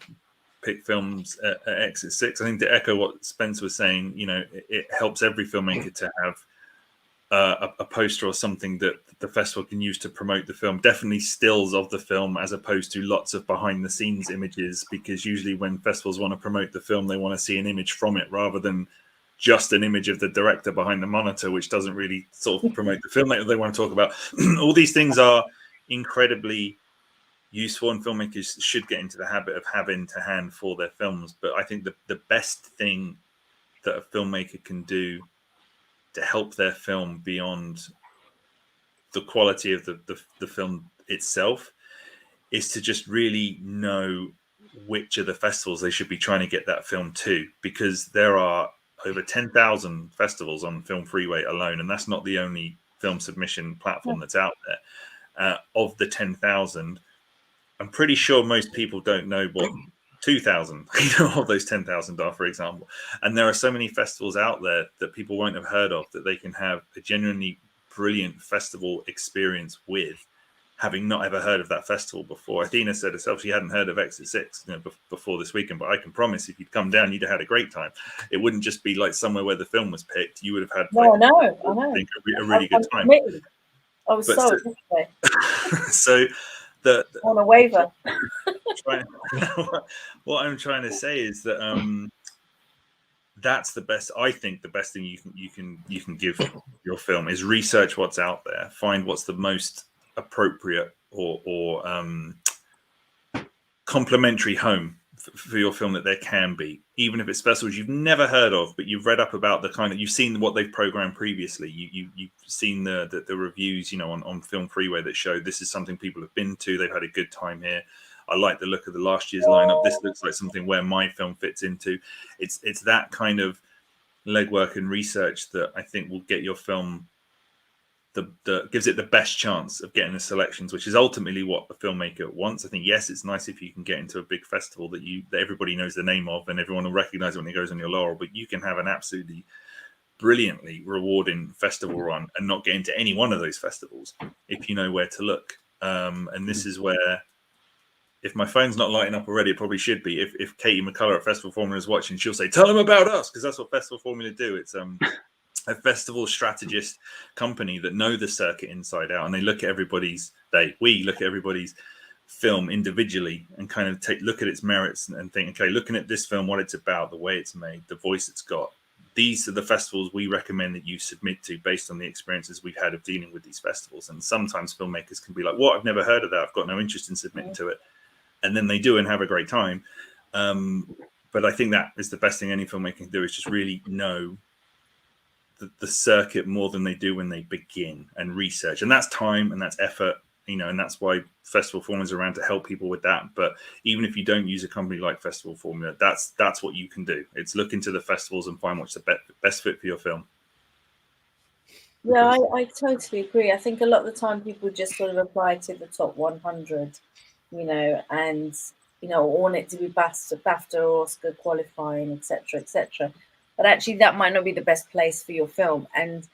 pick films at Exit 6. I think to echo what Spence was saying, it helps every filmmaker to have a poster or something that the festival can use to promote the film. Definitely stills of the film, as opposed to lots of behind the scenes images, because usually when festivals want to promote the film, they want to see an image from it rather than just an image of the director behind the monitor, which doesn't really sort of promote the film that they want to talk about. All these things are incredibly useful, and filmmakers should get into the habit of having to hand for their films. But I think the best thing that a filmmaker can do to help their film beyond the quality of the film itself is to just really know which of the festivals they should be trying to get that film to, because there are over 10,000 festivals on Film Freeway alone, and that's not the only film submission platform that's out there. Of the 10,000, I'm pretty sure most people don't know what 2,000 of those 10,000 are, for example. And there are so many festivals out there that people won't have heard of, that they can have a genuinely brilliant festival experience with, having not ever heard of that festival before. Athena said herself she hadn't heard of Exit 6 before this weekend, but I can promise if you'd come down, you'd have had a great time. It wouldn't just be like somewhere where the film was picked. You would have had I know. a really good time. Committed. I was so so on a waiver. What I'm trying to say is that that's the best. I think the best thing you can give your film is research what's out there, find what's the most appropriate or complementary home for your film that there can be, even if it's festivals you've never heard of, but you've read up about the kind of, you've seen what they've programmed previously, you've seen the reviews on Film Freeway that show this is something people have been to, they've had a good time here. I like the look of the last year's lineup. This looks like something where my film fits into. It's that kind of legwork and research that I think will get your film gives it the best chance of getting the selections, which is ultimately what a filmmaker wants. I think, yes, it's nice if you can get into a big festival that everybody knows the name of and everyone will recognize it when it goes on your laurel, but you can have an absolutely brilliantly rewarding festival run and not get into any one of those festivals if you know where to look. And this is where, if my phone's not lighting up already, it probably should be. If Katie McCullough at Festival Formula is watching, she'll say, "Tell them about us," because that's what Festival Formula do. It's a festival strategist company that know the circuit inside out, and we look at everybody's film individually and kind of look at its merits and think, okay, looking at this film, what it's about, the way it's made, the voice it's got, these are the festivals we recommend that you submit to based on the experiences we've had of dealing with these festivals. And sometimes filmmakers can be like, "What? I've never heard of that. I've got no interest in submitting to it." And then they do and have a great time. But I think that is the best thing any filmmaker can do, is just really know the circuit more than they do when they begin, and research. And that's time and that's effort, and that's why Festival Formula is around to help people with that. But even if you don't use a company like Festival Formula, that's what you can do. It's look into the festivals and find what's the best fit for your film. Yeah, I totally agree. I think a lot of the time people just sort of apply to the top 100, and want it to be BAFTA or Oscar qualifying, etc. But actually, that might not be the best place for your film. And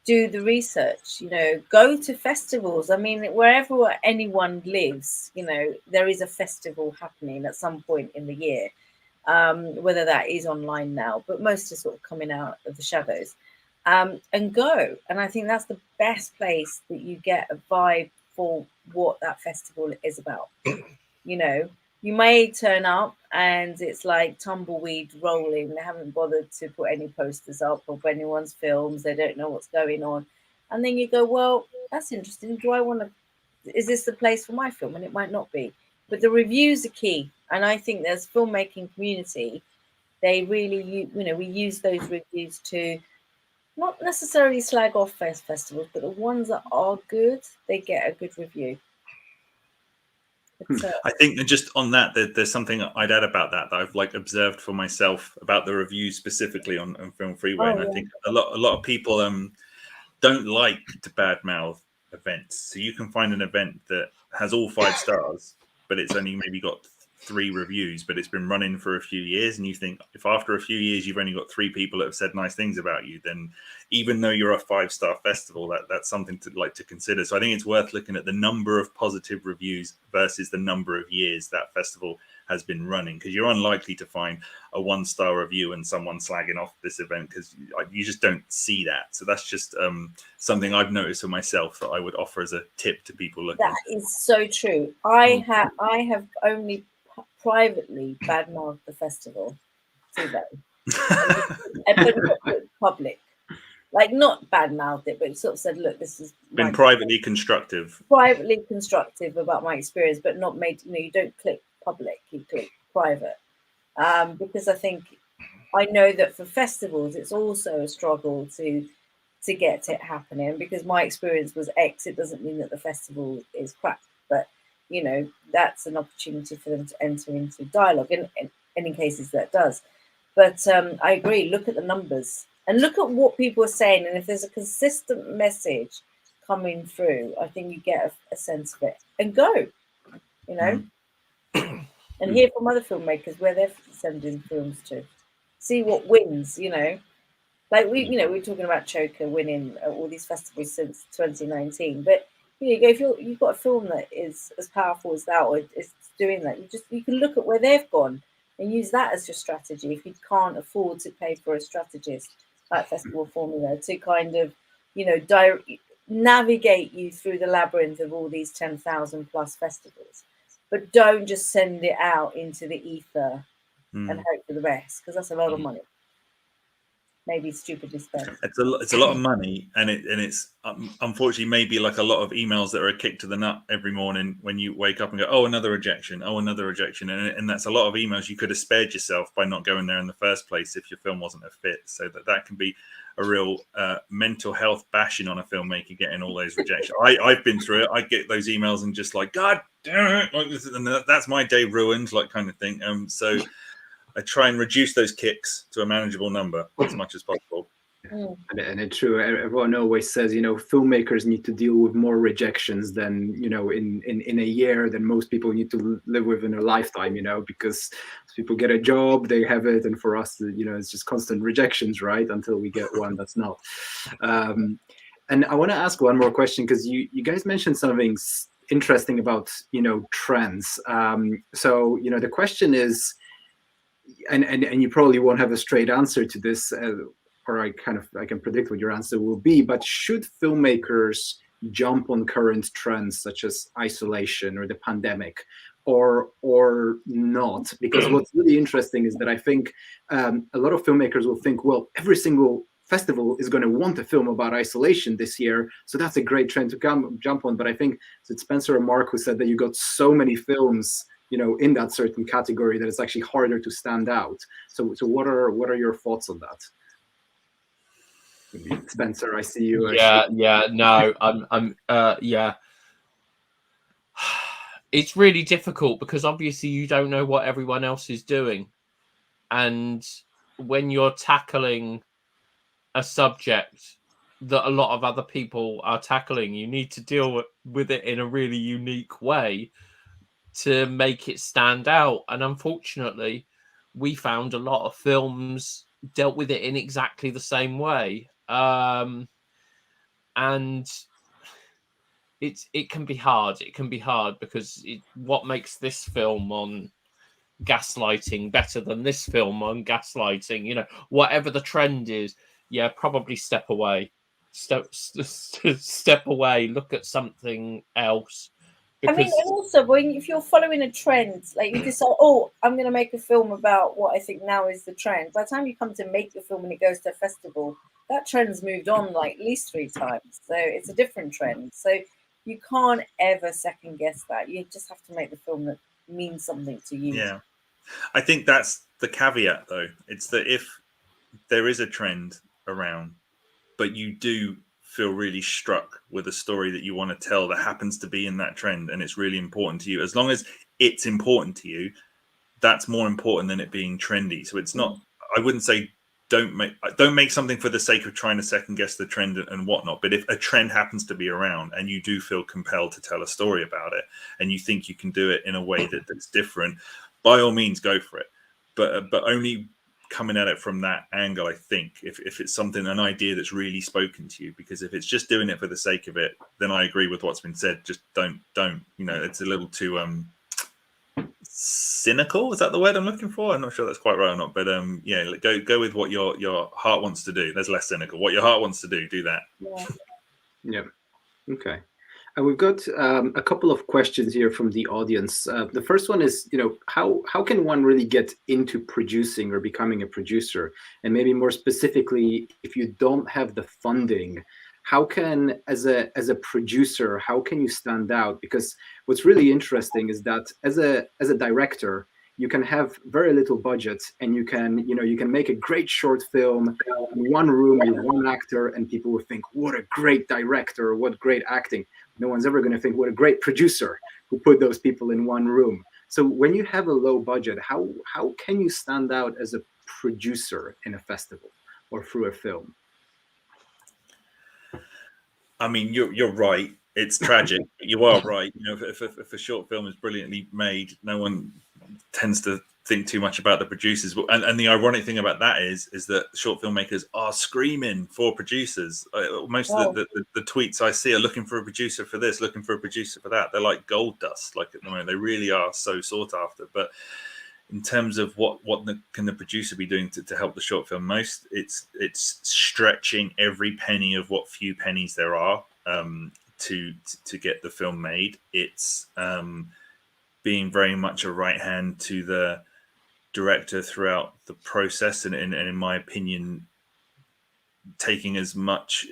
do the research. Go to festivals. I mean, wherever anyone lives, there is a festival happening at some point in the year. Whether that is online now, but most are sort of coming out of the shadows. And go. And I think that's the best place that you get a vibe for what that festival is about. You may turn up and it's like tumbleweed rolling. They haven't bothered to put any posters up of anyone's films. They don't know what's going on. And then you go, well, that's interesting. Is this the place for my film? And it might not be. But the reviews are key. And I think there's filmmaking community. They really, we use those reviews to not necessarily slag off festivals, but the ones that are good, they get a good review. I think that just on that, there's something I'd add about that I've like observed for myself about the reviews specifically on Film Freeway, and I think a lot of people don't like to badmouth events. So you can find an event that has all 5 stars, but it's only maybe got 3 reviews, but it's been running for a few years, and you think if after a few years you've only got 3 people that have said nice things about you, then even though you're a 5-star festival, that's something to consider. So I think it's worth looking at the number of positive reviews versus the number of years that festival has been running, because you're unlikely to find a 1-star review and someone slagging off this event, because you just don't see that. So that's just something I've noticed for myself that I would offer as a tip to people looking. That is so true. I have only privately badmouthed the festival to them, but not public. Like, not badmouthed it, but sort of said, "Look, this has been privately constructive about my experience, but not made." You don't click public; you click private, because I know that for festivals, it's also a struggle to get it happening. Because my experience was X, it doesn't mean that the festival is crap, but that's an opportunity for them to enter into dialogue, and in cases that does. But I agree. Look at the numbers and look at what people are saying, and if there's a consistent message coming through, I think you get a sense of it and go, and hear from other filmmakers where they're sending films to, see what wins. Like we're talking about Choker winning all these festivals since 2019, but if you've got a film that is as powerful as that, or is doing that, you can look at where they've gone and use that as your strategy. If you can't afford to pay for a strategist like Festival Formula to kind of, navigate you through the labyrinth of all these 10,000 plus festivals, but don't just send it out into the ether and hope for the best, because that's a lot of money. Maybe stupidly spent. It's a lot of money, and it's unfortunately maybe like a lot of emails that are a kick to the nut every morning when you wake up and go, oh, another rejection, and that's a lot of emails you could have spared yourself by not going there in the first place if your film wasn't a fit. So that can be a real mental health bashing on a filmmaker, getting all those rejections. I've been through it. I get those emails and just like, God damn it, and that's my day ruined, like kind of thing. So I try and reduce those kicks to a manageable number as much as possible. And it's true. Everyone always says, filmmakers need to deal with more rejections than, in a year than most people need to live with in a lifetime, because people get a job, they have it. And for us, it's just constant rejections, right? Until we get one that's not. And I want to ask one more question, because you guys mentioned something interesting about, trends. So, the question is, and you probably won't have a straight answer to this, or I can predict what your answer will be, but should filmmakers jump on current trends such as isolation or the pandemic, or not? Because what's really interesting is that I think a lot of filmmakers will think, well, every single festival is going to want a film about isolation this year, so that's a great trend to jump on. But I think it's Spencer or Mark who said that you got so many films in that certain category that it's actually harder to stand out. So what are your thoughts on that? Spencer, I see you. It's really difficult because obviously you don't know what everyone else is doing, and when you're tackling a subject that a lot of other people are tackling, you need to deal with it in a really unique way to make it stand out. And unfortunately, we found a lot of films dealt with it in exactly the same way. And it can be hard. It can be hard because what makes this film on gaslighting better than this film on gaslighting? Whatever the trend is, probably step away. Step away. Look at something else. Because... and also if you're following a trend, like you decide, oh, I'm going to make a film about what I think now is the trend. By the time you come to make the film and it goes to a festival, that trend's moved on like at least 3 times. So it's a different trend. So you can't ever second guess that. You just have to make the film that means something to you. Yeah, I think that's the caveat, though. It's that if there is a trend around, but you do feel really struck with a story that you want to tell that happens to be in that trend, and it's really important to you. As long as it's important to you, that's more important than it being trendy. So it's not, I wouldn't say don't make something for the sake of trying to second guess the trend and whatnot. But if a trend happens to be around and you do feel compelled to tell a story about it, and you think you can do it in a way that's different, by all means go for it. But only coming at it from that angle, I think, if it's something, an idea that's really spoken to you. Because if it's just doing it for the sake of it, then I agree with what's been said. Just don't, it's a little too cynical. Is that the word I'm looking for? I'm not sure that's quite right or not, but yeah, go with what your heart wants to do. There's less cynical. What your heart wants to do that. Yeah. Okay. And we've got a couple of questions here from the audience. The first one is, how can one really get into producing or becoming a producer? And maybe more specifically, if you don't have the funding, how can, as a producer, how can you stand out? Because what's really interesting is that as a director, you can have very little budget, and you can make a great short film in one room with one actor, and people will think, what a great director, what great acting. No one's ever going to think, what a great producer who put those people in one room. So when you have a low budget, how can you stand out as a producer in a festival or through a film? I mean, you're right. It's tragic. You are right. If a short film is brilliantly made, no one tends to think too much about the producers. And the ironic thing about that is that short filmmakers are screaming for producers. Most of the tweets I see are looking for a producer for this, looking for a producer for that. They're like gold dust. Like at the moment, they really are so sought after. But in terms of what can the producer be doing to help the short film most, it's stretching every penny of what few pennies there are to get the film made. It's being very much a right hand to the director throughout the process, and in my opinion, taking as much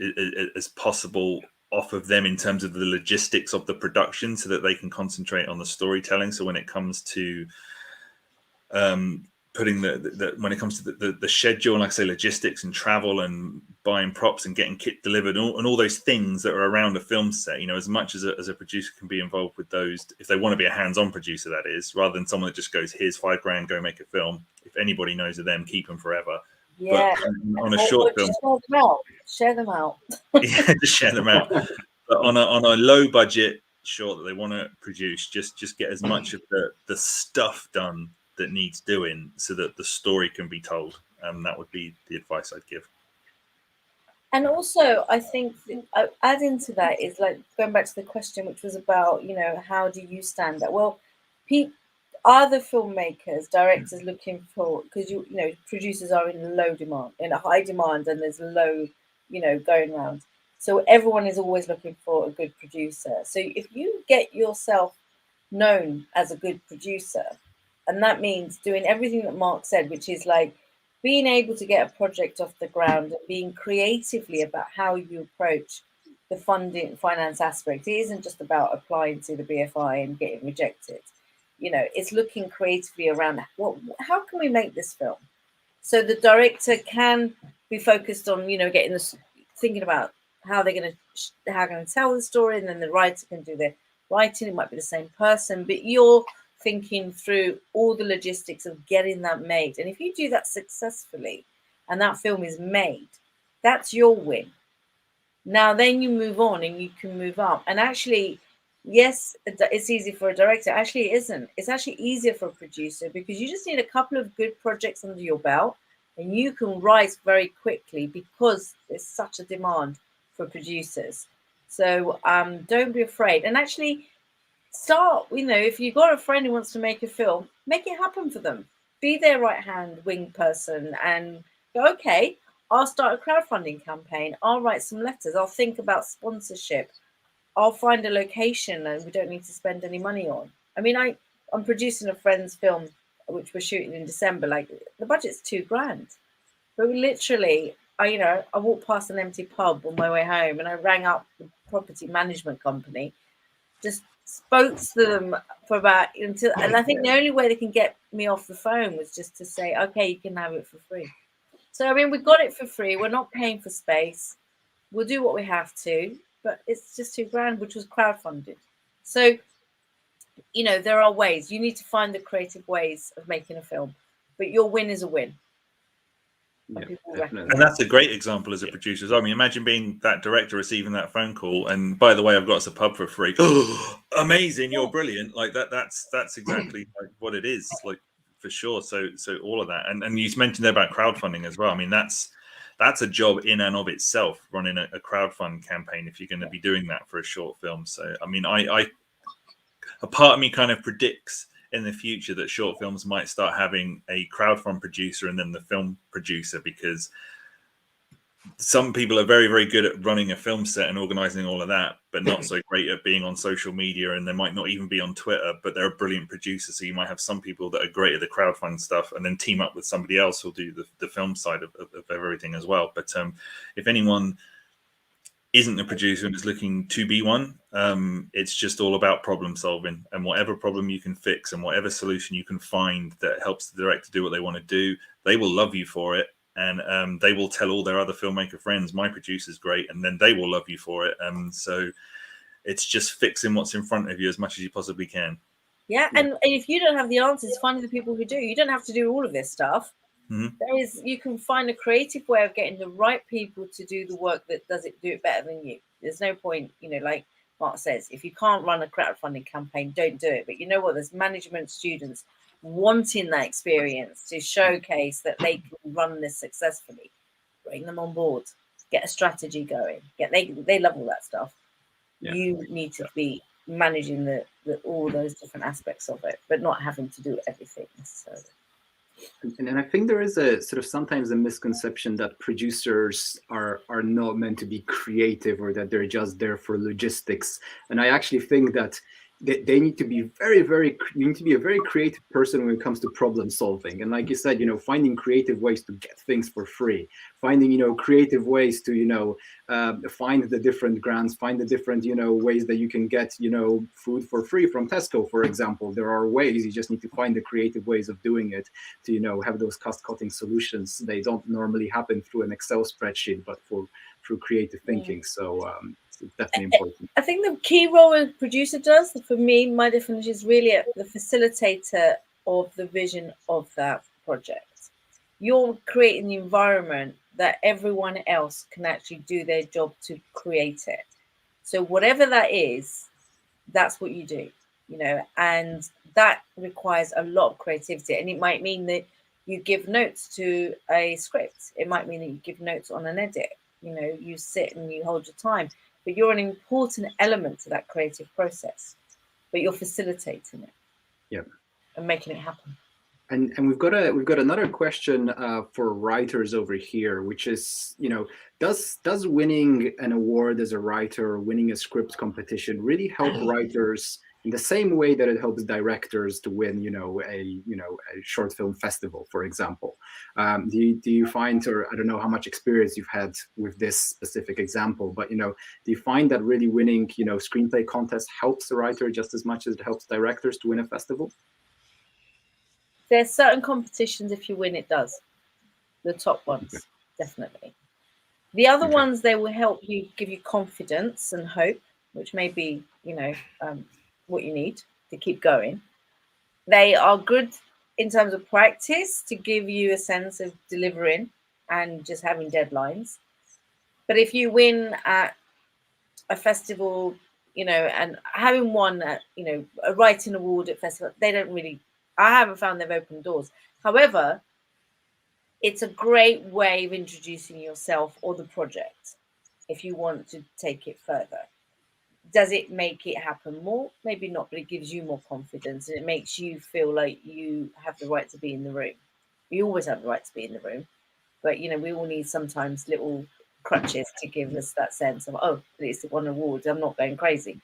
as possible off of them in terms of the logistics of the production, so that they can concentrate on the storytelling. So when it comes to putting when it comes to the schedule, like I say, logistics and travel and buying props and getting kit delivered and all those things that are around a film set, as much as a producer can be involved with those, if they want to be a hands-on producer, that is, rather than someone that just goes, here's $5,000, go make a film. If anybody knows of them, keep them forever. Yeah. But on a short film, share them out. Yeah, just share them out. But on a low budget short that they want to produce, just get as much of the stuff done that needs doing, so that the story can be told. That would be the advice I'd give. And also, I think adding to that is, like, going back to the question, which was about, how do you stand out? Well, are the filmmakers, directors looking for, because producers are in low demand, in a high demand, and there's low, going around. So everyone is always looking for a good producer. So if you get yourself known as a good producer, and that means doing everything that Mark said, which is like being able to get a project off the ground and being creatively about how you approach the finance aspect. It isn't just about applying to the BFI and getting rejected. It's looking creatively around how can we make this film? So the director can be focused on, thinking about how they're going to tell the story, and then the writer can do the writing. It might be the same person, but you're thinking through all the logistics of getting that made. And if you do that successfully and that film is made, that's your win. Now then you move on and you can move up. And actually, yes, it's easy for a director. Actually, it isn't. It's actually easier for a producer, because you just need a couple of good projects under your belt and you can rise very quickly, because there's such a demand for producers. So don't be afraid. And actually, start, if you've got a friend who wants to make a film, make it happen for them. Be their right hand wing person and go, okay, I'll start a crowdfunding campaign. I'll write some letters. I'll think about sponsorship. I'll find a location and we don't need to spend any money on. I mean, I'm producing a friend's film, which we're shooting in December. Like, the budget's $2,000. But literally, I walked past an empty pub on my way home and I rang up the property management company, just spoke to them for about until, and I think the only way they can get me off the phone was just to say, okay, you can have it for free. So I mean, we got it for free. We're not paying for space. we'll do what we have to, but it's just £2,000, which was crowdfunded. So, you know, there are ways. You need to find the creative ways of making a film, but your win is a win. Yeah, People definitely. recognize And that's a great example as a producer as well. I mean, imagine being that director receiving that phone call, and by the way, I've got us a pub for free. Oh, amazing! You're brilliant. Like that's exactly like what it is. Like for sure. So all of that, and you mentioned there about crowdfunding as well. I mean, that's a job in and of itself, running a crowdfund campaign if you're going to be doing that for a short film. So I mean, I a part of me kind of predicts in the future that short films might start having a crowdfund producer and then the film producer, because some people are very, very good at running a film set and organizing all of that, but not so great at being on social media, and they might not even be on Twitter, but they're a brilliant producer. So you might have some people that are great at the crowdfund stuff and then team up with somebody else who'll do the film side of everything as well. But if anyone isn't a producer and is looking to be one, it's just all about problem solving, and whatever problem you can fix and whatever solution you can find that helps the director do what they want to do, they will love you for it. And they will tell all their other filmmaker friends, my producer's great, and then they will love you for it. So it's just fixing what's in front of you as much as you possibly can. Yeah, and if you don't have the answers, find the people who do. You don't have to do all of this stuff. Mm-hmm. You can find a creative way of getting the right people to do the work that do it better than you. There's no point, you know, like Mark says, if you can't run a crowdfunding campaign, don't do it. But you know what? There's management students wanting that experience to showcase that they can run this successfully. Bring them on board, get a strategy going. They love all that stuff. Yeah. You need to be managing the all those different aspects of it, but not having to do everything necessarily. And I think there is a sort of sometimes a misconception that producers are not meant to be creative, or that they're just there for logistics. And I actually think that they need to be you need to be a very creative person when it comes to problem solving. And like you said, you know, finding creative ways to get things for free, finding, you know, creative ways to, you know, find the different grants, find the different, you know, ways that you can get, you know, food for free from Tesco, for example. There are ways, you just need to find the creative ways of doing it to, you know, have those cost-cutting solutions. They don't normally happen through an Excel spreadsheet, but through creative thinking. So it's definitely important. I think the key role a producer does, for me, my definition is really the facilitator of the vision of that project. You're creating the environment that everyone else can actually do their job to create it. So whatever that is, that's what you do, you know, and that requires a lot of creativity. And it might mean that you give notes to a script. It might mean that you give notes on an edit. You know, you sit and you hold your time, but you're an important element to that creative process, but you're facilitating it. Yeah. And making it happen. And we've got another question for writers over here, which is, you know, does winning an award as a writer, or winning a script competition, really help writers in the same way that it helps directors to win, you know, a short film festival, for example? Do you find, or I don't know how much experience you've had with this specific example, but, you know, do you find that really winning, you know, screenplay contest helps the writer just as much as it helps directors to win a festival? There's certain competitions, if you win, it does. The top ones, definitely. The other ones, they will help you, give you confidence and hope, which may be, you know, what you need to keep going. They are good in terms of practice to give you a sense of delivering and just having deadlines. But if you win at a festival, you know, and having won at, you know, a writing award at festival, they don't really, I haven't found they've opened doors. However, it's a great way of introducing yourself or the project if you want to take it further. Does it make it happen more? Maybe not, but it gives you more confidence, and it makes you feel like you have the right to be in the room. We always have the right to be in the room, but, you know, we all need sometimes little crutches to give us that sense of, oh, at least it won an award, I'm not going crazy.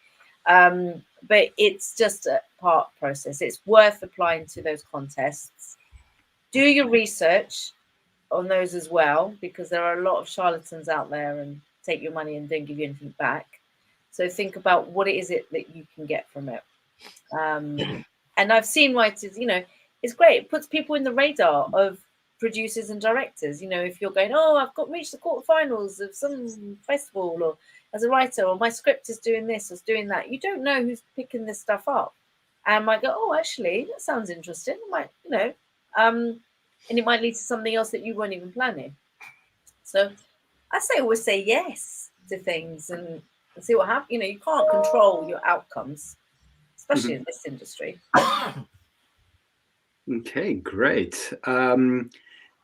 But it's just a part process. It's worth applying to those contests. Do your research on those as well, because there are a lot of charlatans out there and take your money and don't give you anything back. So think about what it is that you can get from it. And I've seen writers, you know, it's great. It puts people in the radar of producers and directors. You know, if you're going, oh, I've got reached the quarterfinals of some festival, or as a writer, or my script is doing this or doing that, you don't know who's picking this stuff up, and might go, oh, actually, that sounds interesting. It might, you know, and it might lead to something else that you weren't even planning. So I say always say yes to things and see what happens. You know, you can't control your outcomes, especially in this industry. Okay, great.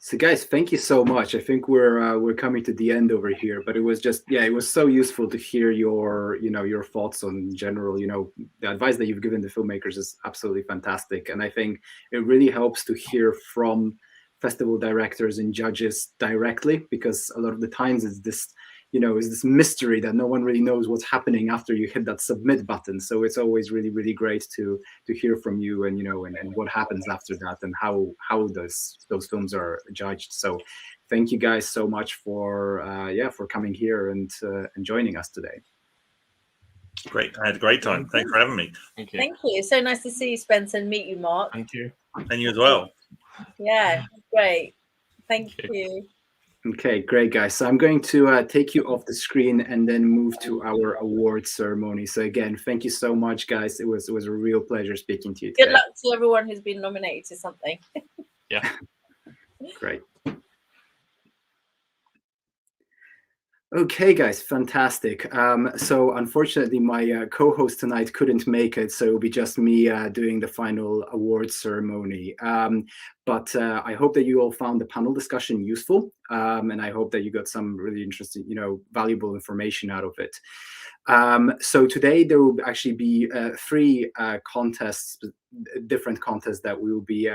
So guys, thank you so much. I think we're coming to the end over here, but it was just, yeah, it was so useful to hear your, you know, your thoughts on general, you know, the advice that you've given the filmmakers is absolutely fantastic. And I think it really helps to hear from festival directors and judges directly, because a lot of the times it's this, you know, is this mystery that no one really knows what's happening after you hit that submit button. So it's always really, really great to hear from you, and, you know, and what happens after that, and how those films are judged. So thank you guys so much for for coming here and joining us today. Great. I had a great time. Thanks for having me. Thank you. Thank you. So nice to see you, Spencer, and meet you, Mark. Thank you. And you as well. Yeah, great. Thank you. Okay, great, guys. So I'm going to take you off the screen and then move to our awards ceremony. So again, thank you so much, guys. It was a real pleasure speaking to you today. Good luck to everyone who's been nominated to something. Yeah. Great. Okay, guys, fantastic. So unfortunately, my co-host tonight couldn't make it, so it'll be just me doing the final awards ceremony. But I hope that you all found the panel discussion useful, and I hope that you got some really interesting, you know, valuable information out of it. So today there will actually be 3 contests, different contests that we will be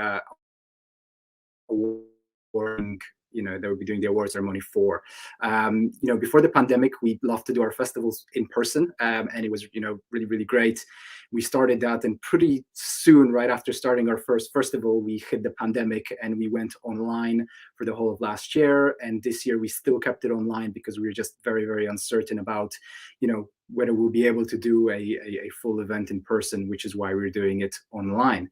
awarding. You know, they will be doing the award ceremony for. You know, before the pandemic, we loved to do our festivals in person, and it was, you know, really, really great. We started that, and pretty soon, right after starting our first festival, we hit the pandemic, and we went online for the whole of last year. And this year, we still kept it online because we were just very, very uncertain about, you know, whether we'll be able to do a full event in person, which is why we're doing it online.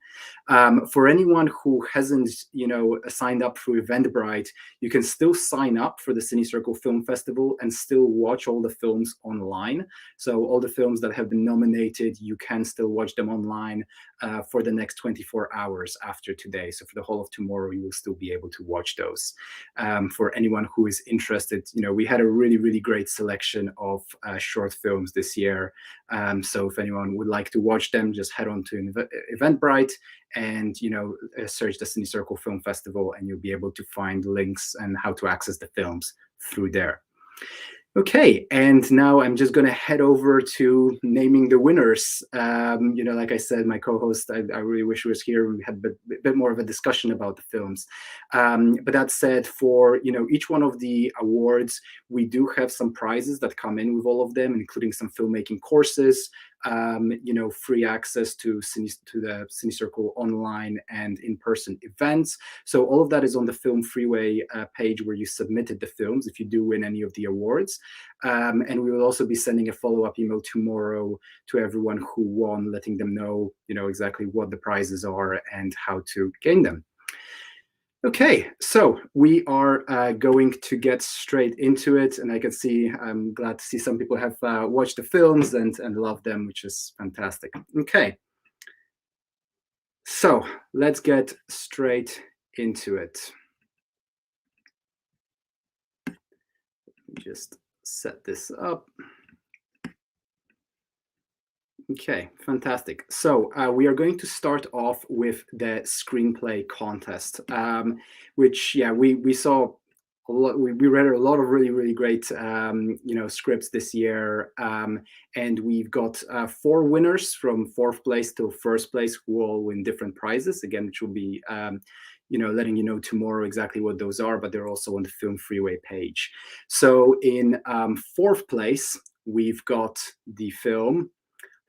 For anyone who hasn't, you know, signed up through Eventbrite, you can still sign up for the Cinecircle Film Festival and still watch all the films online. So all the films that have been nominated, you can still watch them online for the next 24 hours after today. So for the whole of tomorrow, you will still be able to watch those. For anyone who is interested, you know, we had a really, really great selection of short films this year. So if anyone would like to watch them, just head on to Eventbrite and, you know, search the Cinecircle Film Festival, and you'll be able to find links and how to access the films through there. Okay, and now I'm just going to head over to naming the winners. You know, like I said, my co-host, I really wish he was here. We had a bit more of a discussion about the films. But that said, for, you know, each one of the awards, we do have some prizes that come in with all of them, including some filmmaking courses, you know, free access to the Cinecircle online and in-person events. So all of that is on the Film Freeway page where you submitted the films if you do win any of the awards. And we will also be sending a follow-up email tomorrow to everyone who won, letting them know, you know, exactly what the prizes are and how to gain them. Okay, so we are going to get straight into it, and I can see, I'm glad to see some people have watched the films and love them, which is fantastic. Okay, so let's get straight into it. Just set this up. Okay, fantastic. So we are going to start off with the Screenplay Contest, which, yeah, we saw a lot. We read a lot of really, really great, you know, scripts this year, and we've got 4 winners from 4th place to 1st place who all win different prizes. Again, which will be, you know, letting you know tomorrow exactly what those are, but they're also on the Film Freeway page. So in 4th place, we've got the film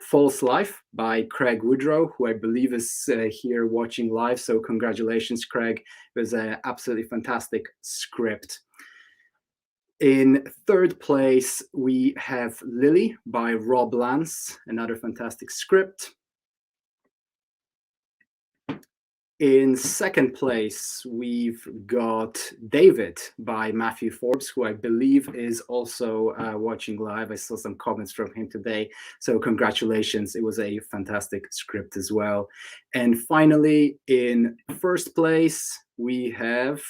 False Life by Craig Woodrow, who I believe is here watching live. So congratulations, Craig. It was an absolutely fantastic script. In 3rd place, we have Lily by Rob Lance, another fantastic script. In second place, we've got David by Matthew Forbes, who I believe is also watching live. I saw some comments from him today. So congratulations. It was a fantastic script as well. And finally, in first place, we have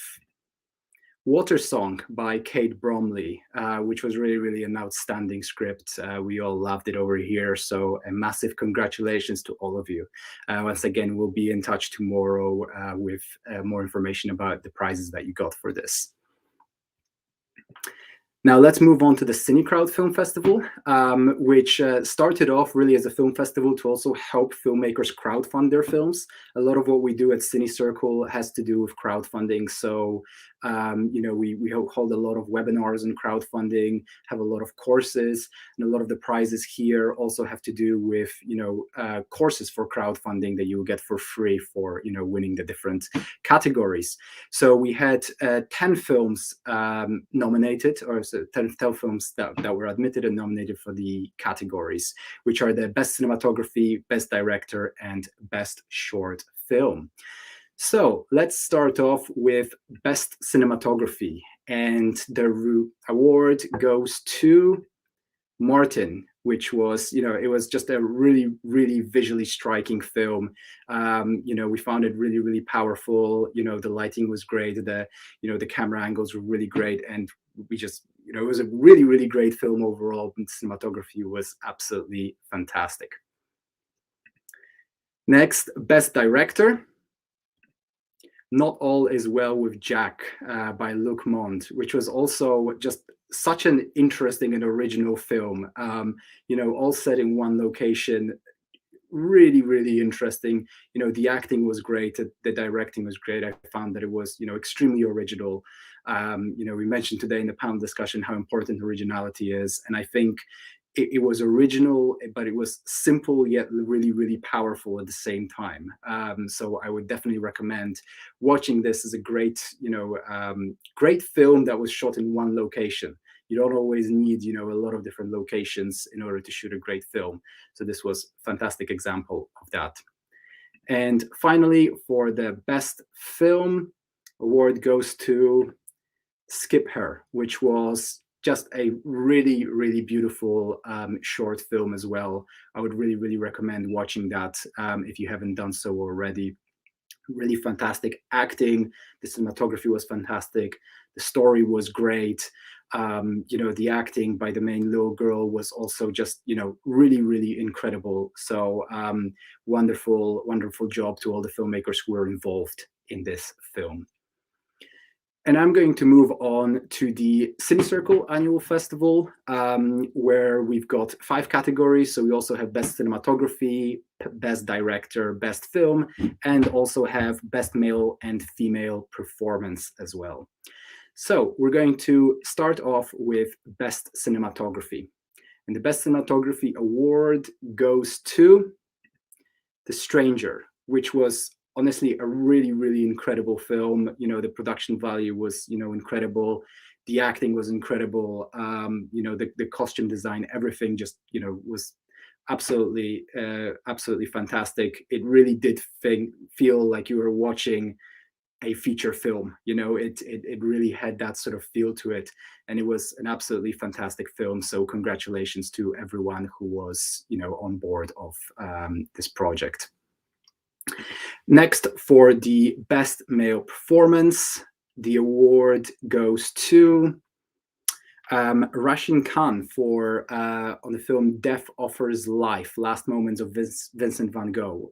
Water Song by Kate Bromley, which was really an outstanding script. We all loved it over here. So a massive congratulations to all of you. Once again, we'll be in touch tomorrow with more information about the prizes that you got for this. Now let's move on to the Cine Crowd Film Festival, which started off really as a film festival to also help filmmakers crowdfund their films. A lot of what we do at Cine Circle has to do with crowdfunding. So, we hold a lot of webinars on crowdfunding, have a lot of courses, and a lot of the prizes here also have to do with, courses for crowdfunding that you will get for free for, winning the different categories. So we had 10 films nominated, or 10 films that were admitted and nominated for the categories, which are the Best Cinematography, Best Director, and Best Short Film. So let's start off with Best Cinematography, and the award goes to Martin, which was, it was just a really visually striking film. We found it really powerful. The lighting was great. The camera angles were really great, and we just, it was a really great film overall. And cinematography was absolutely fantastic. Next, Best Director. Not All Is Well with Jack by Luc Mond, which was also just such an interesting and original film. All set in one location, really interesting. The acting was great, the directing was great. I found that it was, extremely original. We mentioned today in the panel discussion how important originality is, and I think it was original, but it was simple yet really powerful at the same time. So I would definitely recommend watching this. As a great, great film that was shot in one location. You don't always need, a lot of different locations in order to shoot a great film. So this was a fantastic example of that. And finally, for the Best Film, award goes to Skip Her, which was just a really beautiful short film as well. I would really recommend watching that if you haven't done so already. Really fantastic acting. The cinematography was fantastic. The story was great. The acting by the main little girl was also just, really incredible. So wonderful job to all the filmmakers who were involved in this film. And I'm going to move on to the Cine Circle Annual Festival, where we've got 5 categories. So we also have Best Cinematography, Best Director, Best Film, and also have Best Male and Female Performance as well. So we're going to start off with Best Cinematography. And the Best Cinematography award goes to The Stranger, which was honestly a really incredible film. The production value was, incredible. The acting was incredible. The costume design, everything just, was absolutely fantastic. It really did feel like you were watching a feature film. It really had that sort of feel to it, and it was an absolutely fantastic film. So congratulations to everyone who was, on board of this project. Next, for the Best Male Performance, the award goes to Rasheen Khan for on the film Death Offers Life, Last Moments of Vincent van Gogh,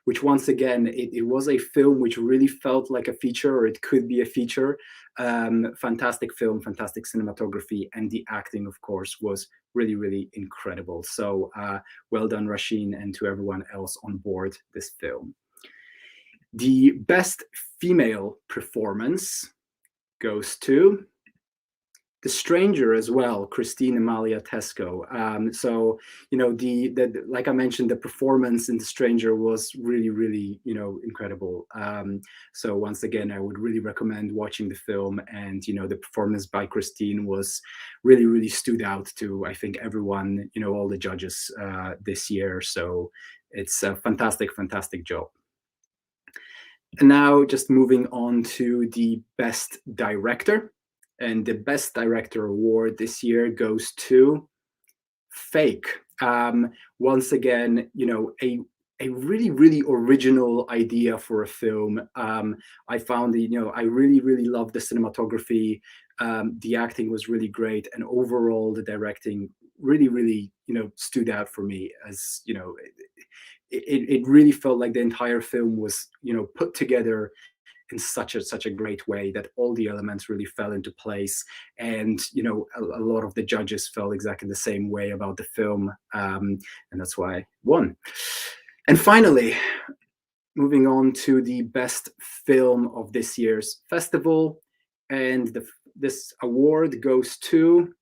which once again, it was a film which really felt like a feature, or it could be a feature. Fantastic film, fantastic cinematography, and the acting, of course, was really incredible. So well done, Rasheen, and to everyone else on board this film. The Best Female Performance goes to The Stranger as well, Christine Amalia Tesco. So, the like I mentioned, the performance in The Stranger was really, incredible. So once again, I would really recommend watching the film, and, the performance by Christine was really stood out to, I think, everyone, all the judges this year. So it's a fantastic job. And now just moving on to the Best Director. And the Best Director award this year goes to Fake. Once again, a really, really original idea for a film. I found I really, really loved the cinematography. The acting was really great, and overall, the directing really, really, stood out for me. As it really felt like the entire film was, put together in such a great way that all the elements really fell into place. And a lot of the judges felt exactly the same way about the film, and that's why I won. And finally, moving on to the best film of this year's festival, and this award goes to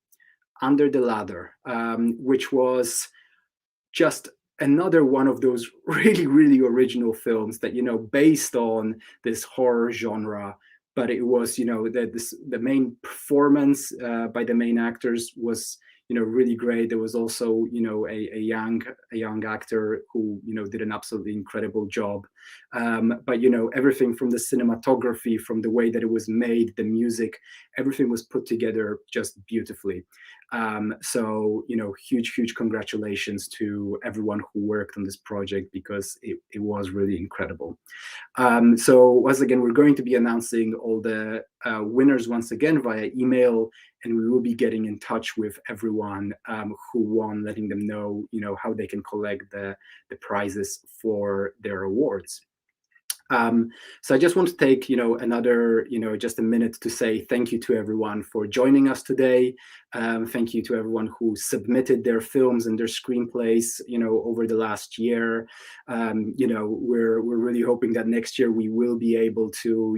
Under the Ladder, which was just another one of those really, really original films that, based on this horror genre. But it was, the main performance by the main actors was, really great. There was also, a young actor who, did an absolutely incredible job. But, everything from the cinematography, from the way that it was made, the music, everything was put together just beautifully. So, huge congratulations to everyone who worked on this project, because it was really incredible. So once again, we're going to be announcing all the winners once again via email, and we will be getting in touch with everyone who won, letting them know, how they can collect the prizes for their awards. So I just want to take, another, just a minute to say thank you to everyone for joining us today. Thank you to everyone who submitted their films and their screenplays, over the last year. We're really hoping that next year we will be able to,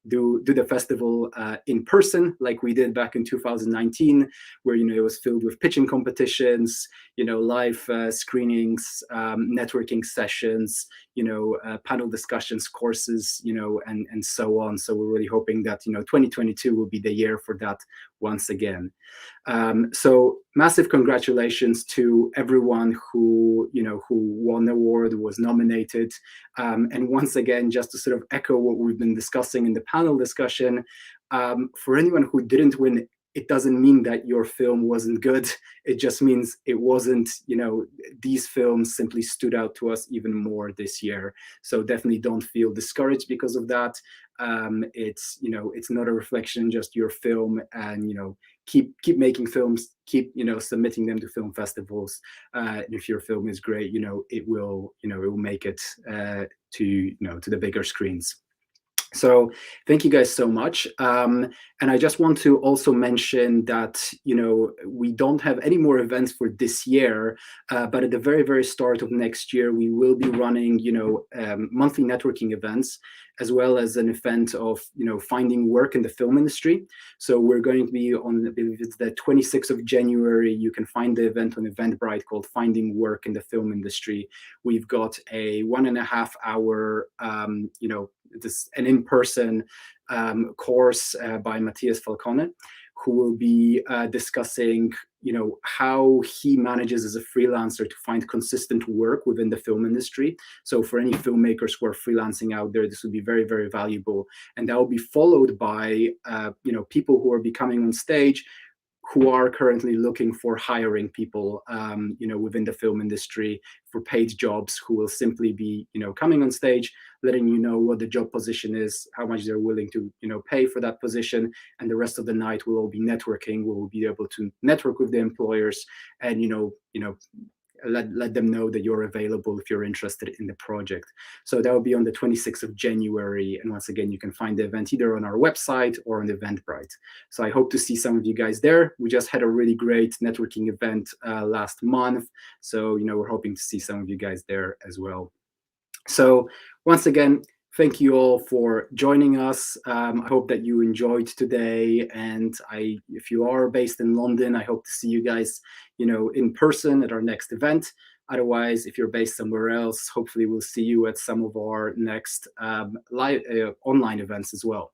do the festival in person, like we did back in 2019, where it was filled with pitching competitions, live screenings, networking sessions, panel discussions, courses, and so on. So we're really hoping that 2022 will be the year for that once again. So massive congratulations to everyone who won the award, was nominated. And once again, just to sort of echo what we've been discussing in the panel discussion, for anyone who didn't win, it doesn't mean that your film wasn't good. It just means it wasn't, these films simply stood out to us even more this year. So definitely don't feel discouraged because of that. It's not a reflection, just your film, and keep making films, keep submitting them to film festivals. And if your film is great, it will make it to the bigger screens. So thank you guys so much. And I just want to also mention that, we don't have any more events for this year, but at the very, very start of next year, we will be running, monthly networking events, as well as an event of, finding work in the film industry. So we're going to be on, I believe it's the 26th of January. You can find the event on Eventbrite called Finding Work in the Film Industry. We've got a 1.5 hour, an in-person course by Matthias Falcone, who will be discussing, how he manages as a freelancer to find consistent work within the film industry. So for any filmmakers who are freelancing out there, this would be very, very valuable. And that will be followed by, people who are becoming on stage, who are currently looking for hiring people, within the film industry for paid jobs, who will simply be, coming on stage, letting you know what the job position is, how much they're willing to, pay for that position. And the rest of the night we'll all be networking. We'll be able to network with the employers and, let them know that you're available if you're interested in the project. So that will be on the 26th of January. And once again, you can find the event either on our website or on Eventbrite. So I hope to see some of you guys there. We just had a really great networking event last month. So, we're hoping to see some of you guys there as well. So once again, thank you all for joining us. I hope that you enjoyed today. And if you are based in London, I hope to see you guys, in person at our next event. Otherwise, if you're based somewhere else, hopefully we'll see you at some of our next live online events as well.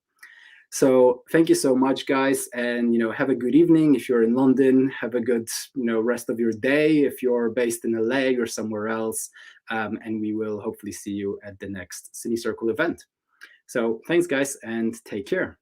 So thank you so much, guys, and have a good evening. If you're in London, have a good rest of your day. If you're based in LA or somewhere else, and we will hopefully see you at the next Cine Circle event. So thanks, guys, and take care.